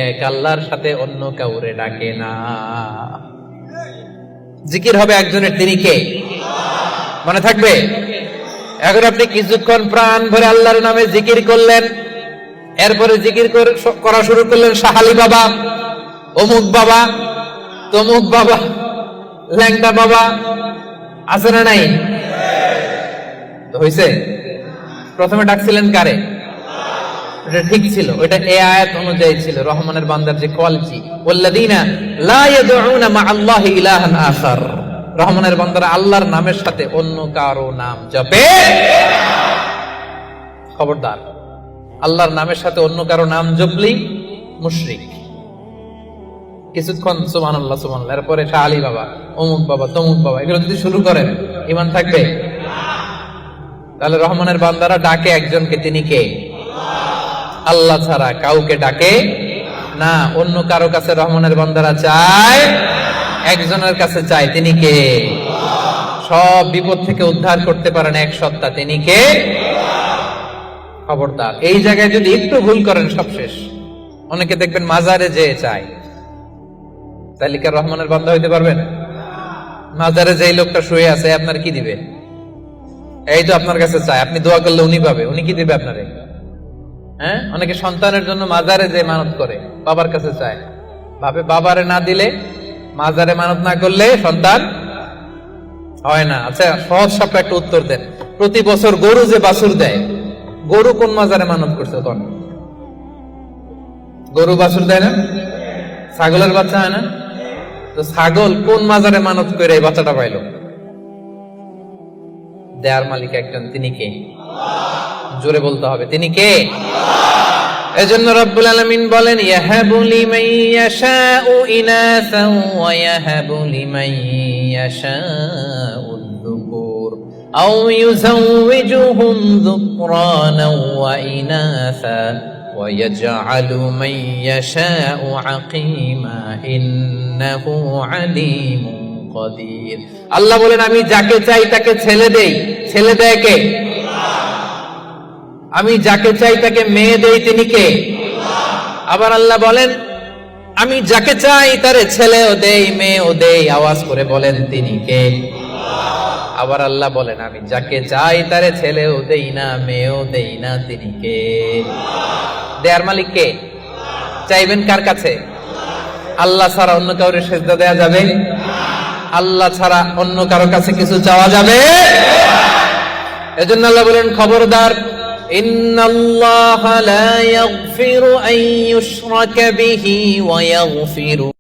S1: এক আল্লাহর সাথে অন্য কাউরে ডাকে না। জিকির হবে একজনের, তিনি কে? মনে থাকবে? এখন আপনি কিছুক্ষণ প্রাণ ভরে আল্লাহর নামে জিকির করলেন, এরপরে জিকির করা শুরু করলেন শাহালি বাবা, অমুক বাবা, তমুক বাবা, ল্যাংটা বাবা, আছে না নাই? হইছে? প্রথমে ডাকছিলেন কারে? এটা ঠিক ছিল, ওইটা এই আয়াত অনুযায়ী ছিল। রহমানের বান্দার যে কোয়ালিটি, ওয়াল্লাযীনা লা ইয়াদউনা মা'আল্লাহি ইলাহান আখার। রহমানের বান্দারা আল্লাহর নামের সাথে অন্য কারো নাম জপে। খবরদার, আল্লাহর নামের সাথে অন্য কারো নাম জপলি মুশরিক। কিছুক্ষণ সুবহানাল্লাহ সুবহানাল্লাহ, এরপরে শাহ বাবা, অমুক বাবা, তমুক বাবা, এগুলো যদি শুরু করেন ঈমান থাকবে? তাহলে রহমানের বান্দারা ডাকে একজনকে, তিনি কে? আল্লাহ ছাড়া কাউকে ডাকে না। অন্য কারো কাছে রহমানের বান্দারা চায়, একজনের কাছে চায়, তিনি কে? সব বিপদ থেকে উদ্ধার করতে পারেন এক সত্তা, তিনি কে? খবরদার, এই জায়গায় যদি একটু ভুল করেন সব শেষ। অনেকে দেখবেন মাজারে যেয়ে চায়, তাহলে কি রহমানের বান্দা হইতে পারবেন? মাজারে যেই লোকটা শুয়ে আছে আপনার কি দিবে? এই তো আপনার কাছে চায়, আপনি দোয়া করলে উনি পাবে, উনি কি দিবে আপনারে? হ্যাঁ, অনেকে সন্তানের জন্য মাজারে যে মানত করে, বাবার কাছে চায়, ভাবে বাবারে না দিলে, মাজারে মানত না করলে সন্তান হয় না। আচ্ছা, সহজ সবটা একটা উত্তর দেন। প্রতি বছর গরু যে বাছুর দেয়, গরু কোন মাজারে মানত করছে? কোন গরু বাছুর দেয় না? ছাগলের বাচ্চা হয় না? তো ছাগল কোন মাজারে মানত করে এই বাচ্চাটা পাইল? দেয়ার মালিক একজন, তিনি কে? জোরে বলতে হবে, তিনি কে? এজন্য রব্বুল আলামিন বলেন, ইয়াহাবু লিমান ইয়াশাউ ইনাসান ওয়া ইয়াহাবু লিমান ইয়াশাউ যুকুর আও ইউযাওয়িজুহুম যুকরানান ওয়া ইনাসা ওয়া ইয়াজআলু মান ইয়াশাউ আকীমা ইন্নাহু আলীমুন কাদির। আল্লাহ বলেন, আমি যাকে চাই তাকে ছেলে দেই। ছেলে দেয় কে? আমি যাকে চাই তাকে মেয়ে দেই, তিনি কে? আবার আল্লাহ বলেন, আমি যাকে চাই তারে ছেলেও দেই, মেয়েও দেই। আওয়াজ করে বলেন, তিনি কে? আবার আল্লাহ বলেন, আমি যাকে চাই তারে ছেলেও দেই না, মেয়েও দেই না, তিনি কে? দেয়ার মালিক কে? চাইবেন কার কাছে? আল্লাহ ছাড়া অন্য কাউরে সেজদা দেয়া যাবে? আল্লাহ ছাড়া অন্য কারো কাছে কিছু চাওয়া যাবে? এজন্য আল্লাহ বলেন, খবরদার, ইন্নাল্লাহা লা ইয়াগফিরু আন ইউশরাকা বিহি ওয়া ইয়াগফিরু